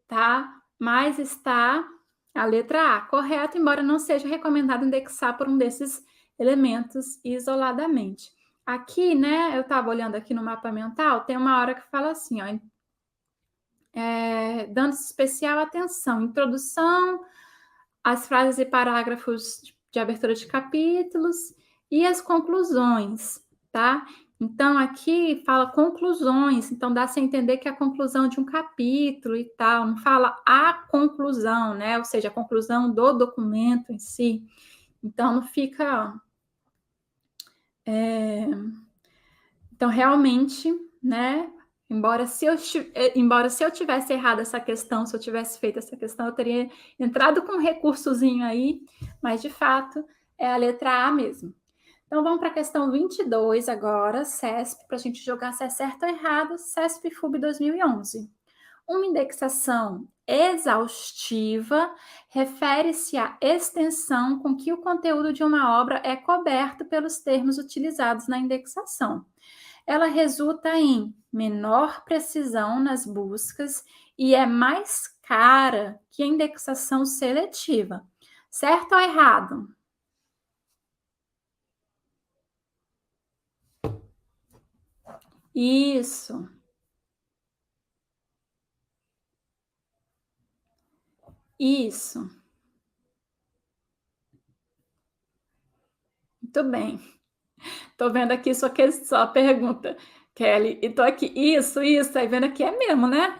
tá? Mas está a letra A correta, embora não seja recomendado indexar por um desses elementos isoladamente. Aqui, né, eu estava olhando aqui no mapa mental, tem uma hora que fala assim, ó, dando especial atenção, introdução, as frases e parágrafos de abertura de capítulos e as conclusões, tá? Então, aqui fala conclusões, então dá-se a entender que é a conclusão de um capítulo e tal, não fala a conclusão, né? Ou seja, a conclusão do documento em si. Então, não fica. Então, realmente, né? Embora se eu tivesse errado essa questão, se eu tivesse feito essa questão, eu teria entrado com um recursozinho aí, mas de fato é a letra A mesmo. Então vamos para a questão 22 agora, CESP, para a gente jogar se é certo ou errado, CESP FUB 2011. Uma indexação exaustiva refere-se à extensão com que o conteúdo de uma obra é coberto pelos termos utilizados na indexação. Ela resulta em menor precisão nas buscas e é mais cara que a indexação seletiva. Certo ou errado? Isso. Isso. Muito bem. Tô vendo aqui sua pergunta, Kelly, e tô aqui, isso, aí vendo aqui é mesmo, né?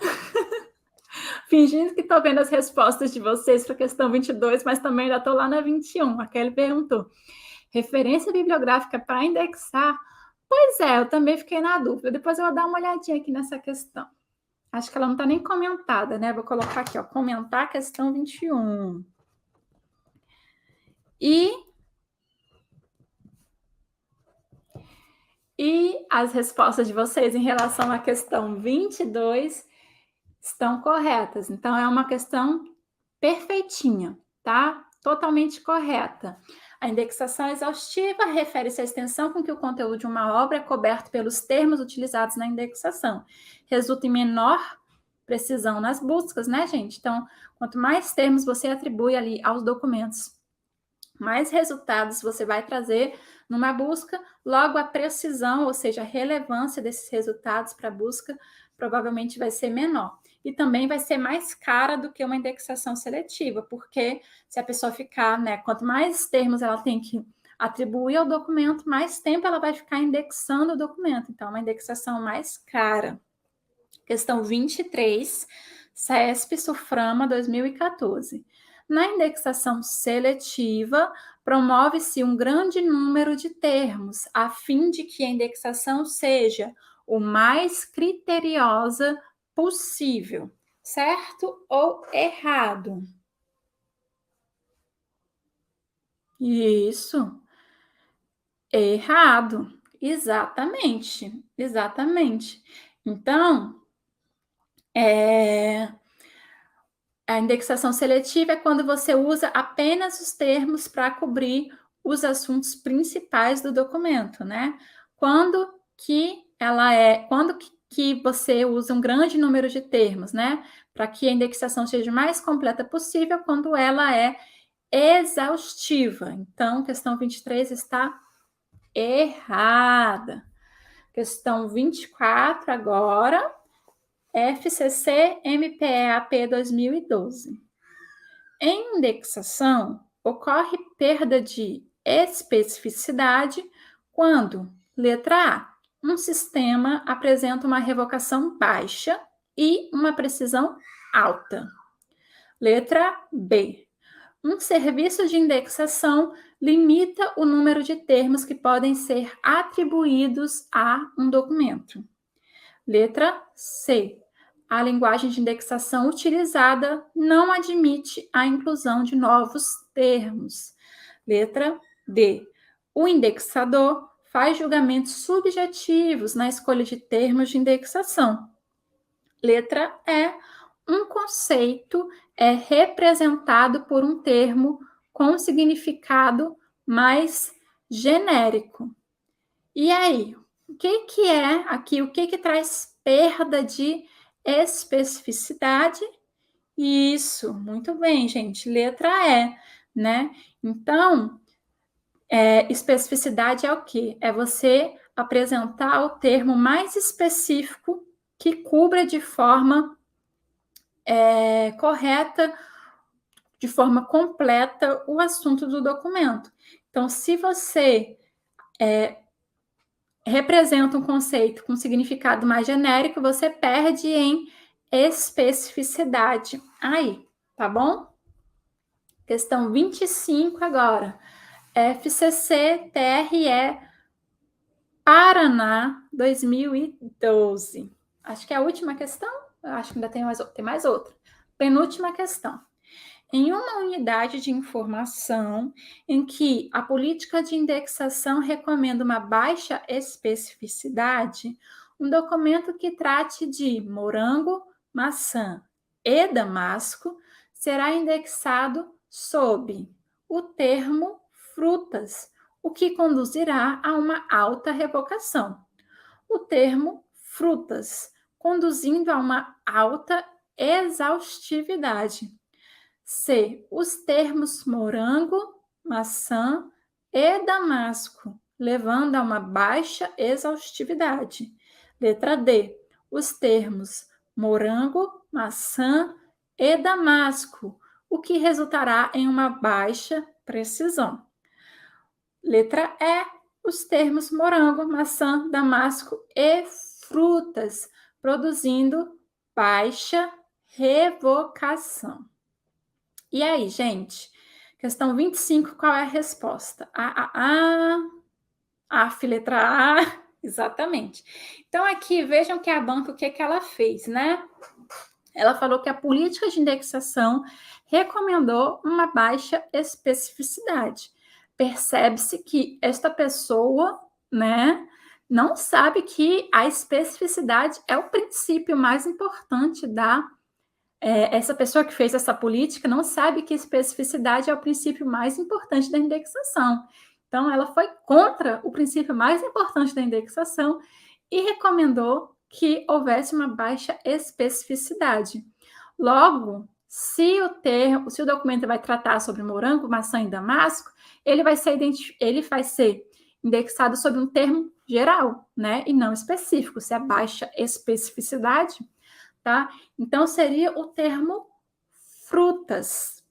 Fingindo que tô vendo as respostas de vocês para a questão 22, mas também já tô lá na 21. A Kelly perguntou, referência bibliográfica para indexar? Pois é, eu também fiquei na dúvida. Depois eu vou dar uma olhadinha aqui nessa questão. Acho que ela não está nem comentada, né? Vou colocar aqui, ó, comentar a questão 21. E as respostas de vocês em relação à questão 22 estão corretas. Então, é uma questão perfeitinha, tá? Totalmente correta. A indexação exaustiva refere-se à extensão com que o conteúdo de uma obra é coberto pelos termos utilizados na indexação. Resulta em menor precisão nas buscas, né, gente? Então, quanto mais termos você atribui ali aos documentos, mais resultados você vai trazer numa busca, logo a precisão, ou seja, a relevância desses resultados para a busca, provavelmente vai ser menor. E também vai ser mais cara do que uma indexação seletiva, porque se a pessoa ficar, né, quanto mais termos ela tem que atribuir ao documento, mais tempo ela vai ficar indexando o documento. Então, é uma indexação mais cara. Questão 23, CESP Suframa 2014. Na indexação seletiva, promove-se um grande número de termos, a fim de que a indexação seja o mais criteriosa possível. Certo ou errado? Isso. Errado. Exatamente. Exatamente. Então, a indexação seletiva é quando você usa apenas os termos para cobrir os assuntos principais do documento, né? Quando que você usa um grande número de termos, né? Para que a indexação seja o mais completa possível, quando ela é exaustiva. Então, questão 23 está errada. Questão 24 agora, FCC MPEAP 2012. Em indexação, ocorre perda de especificidade quando, letra A, um sistema apresenta uma revocação baixa e uma precisão alta. Letra B, um serviço de indexação limita o número de termos que podem ser atribuídos a um documento. Letra C, a linguagem de indexação utilizada não admite a inclusão de novos termos. Letra D, o indexador faz julgamentos subjetivos na escolha de termos de indexação. Letra E, um conceito é representado por um termo com significado mais genérico. E aí, o que é aqui? O que traz perda de especificidade? Isso, muito bem, gente. Letra E, né? Então, especificidade é o quê? É você apresentar o termo mais específico que cubra de forma correta, de forma completa, o assunto do documento. Então, se você representa um conceito com significado mais genérico, você perde em especificidade. Aí, tá bom? Questão 25 agora. FCC TRE Paraná 2012. Acho que é a última questão. Eu acho que ainda tem mais outra. Penúltima questão. Em uma unidade de informação em que a política de indexação recomenda uma baixa especificidade, um documento que trate de morango, maçã e damasco será indexado sob o termo frutas, o que conduzirá a uma alta revocação. O termo frutas, conduzindo a uma alta exaustividade. C, os termos morango, maçã e damasco, levando a uma baixa exaustividade. Letra D, os termos morango, maçã e damasco, o que resultará em uma baixa precisão. Letra E, os termos morango, maçã, damasco e frutas, produzindo baixa revocação. E aí, gente? Questão 25, qual é a resposta? Letra A, exatamente. Então, aqui, vejam que a banca, o que ela fez, né? Ela falou que a política de indexação recomendou uma baixa especificidade. Percebe-se que esta pessoa, né, não sabe que a especificidade é o princípio mais importante essa pessoa que fez essa política não sabe que especificidade é o princípio mais importante da indexação. Então, ela foi contra o princípio mais importante da indexação e recomendou que houvesse uma baixa especificidade. Logo, se o documento vai tratar sobre morango, maçã e damasco, ele vai ser indexado sobre um termo geral, né, e não específico. Se é baixa especificidade, tá? Então, seria o termo frutas.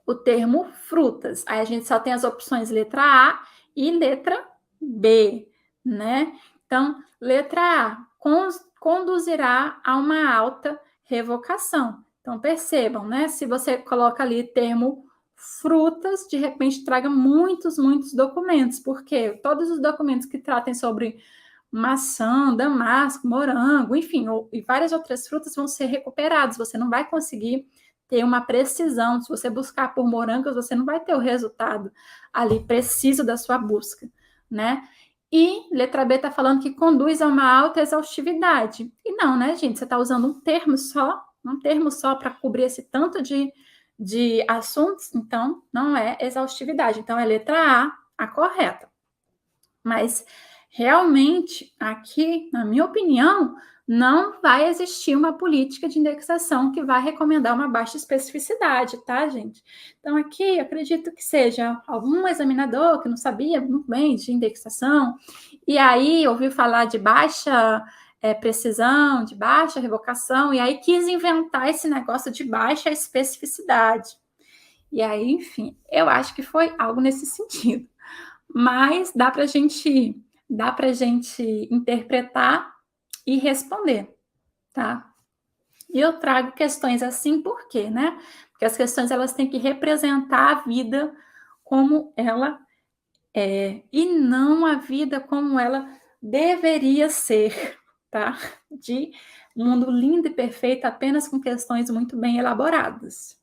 O termo frutas. Aí a gente só tem as opções letra A e letra B, né? Então, letra A conduzirá a uma alta revocação. Então, percebam, né? Se você coloca ali termo frutas, de repente traga muitos documentos, porque todos os documentos que tratem sobre maçã, damasco, morango, enfim, e várias outras frutas vão ser recuperados. Você não vai conseguir ter uma precisão. Se você buscar por morangos, você não vai ter o resultado ali preciso da sua busca, né? E letra B está falando que conduz a uma alta exaustividade. E não, né, gente? Você está usando um termo só para cobrir esse tanto de de assuntos, então não é exaustividade. Então é letra A correta. Mas realmente aqui, na minha opinião, não vai existir uma política de indexação que vai recomendar uma baixa especificidade, tá, gente? Então, aqui, acredito que seja algum examinador que não sabia muito bem de indexação, e aí ouviu falar de baixa precisão, de baixa revocação, e aí quis inventar esse negócio de baixa especificidade. E aí, enfim, eu acho que foi algo nesse sentido. Mas dá para a gente interpretar e responder, tá? E eu trago questões assim, por quê, né? Porque as questões elas têm que representar a vida como ela é e não a vida como ela deveria ser, tá? De um mundo lindo e perfeito apenas com questões muito bem elaboradas.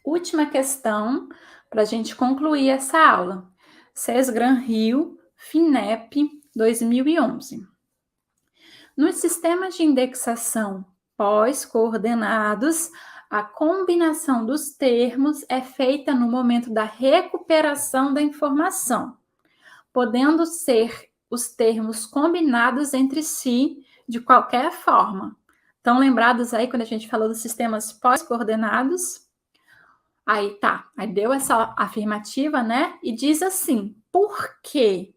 Última questão para a gente concluir essa aula. Sesgran Rio, FINEP 2011. Nos sistemas de indexação pós-coordenados, a combinação dos termos é feita no momento da recuperação da informação, podendo ser os termos combinados entre si de qualquer forma. Estão lembrados aí quando a gente falou dos sistemas pós-coordenados? Aí tá, aí deu essa afirmativa, né? E diz assim: por quê?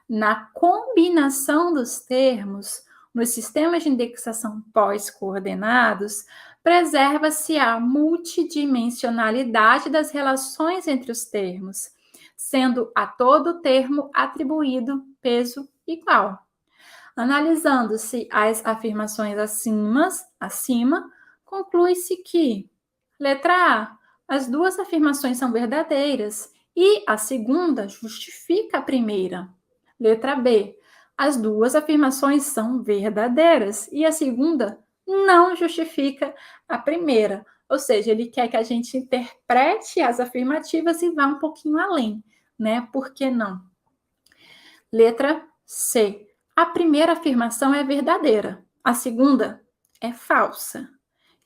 Na combinação dos termos, nos sistemas de indexação pós-coordenados, preserva-se a multidimensionalidade das relações entre os termos, sendo a todo termo atribuído peso igual. Analisando-se as afirmações acima, conclui-se que, letra A, as duas afirmações são verdadeiras e a segunda justifica a primeira. Letra B, as duas afirmações são verdadeiras e a segunda não justifica a primeira. Ou seja, ele quer que a gente interprete as afirmativas e vá um pouquinho além, né? Por que não? Letra C. A primeira afirmação é verdadeira, a segunda é falsa.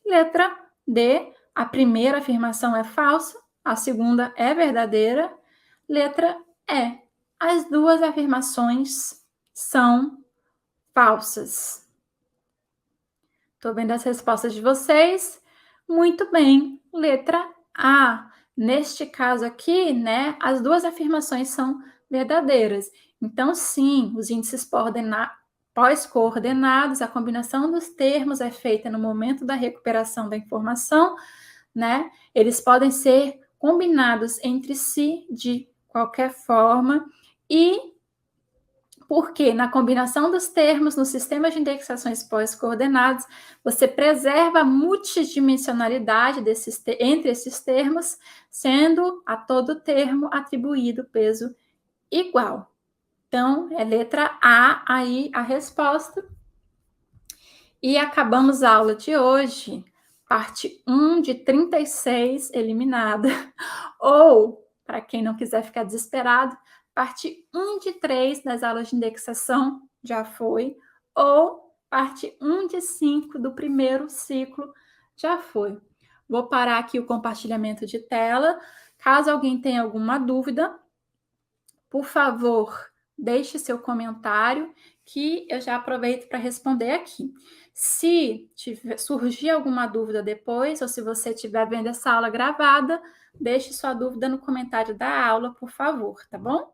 Letra D. A primeira afirmação é falsa, a segunda é verdadeira. Letra E. As duas afirmações são falsas. Estou vendo as respostas de vocês. Muito bem. Letra A. Neste caso aqui, né, as duas afirmações são verdadeiras. Então, sim, os índices pós-coordenados, a combinação dos termos é feita no momento da recuperação da informação, né? Eles podem ser combinados entre si de qualquer forma e porque na combinação dos termos no sistema de indexações pós-coordenados, você preserva a multidimensionalidade entre esses termos, sendo a todo termo atribuído peso igual. Então, é letra A aí a resposta. E acabamos a aula de hoje, parte 1 de 36 eliminada. Ou, para quem não quiser ficar desesperado, parte 1 de 3 das aulas de indexação já foi. Ou parte 1 de 5 do primeiro ciclo já foi. Vou parar aqui o compartilhamento de tela. Caso alguém tenha alguma dúvida, por favor, deixe seu comentário que eu já aproveito para responder aqui. Se surgir alguma dúvida depois, ou se você estiver vendo essa aula gravada, deixe sua dúvida no comentário da aula, por favor, tá bom?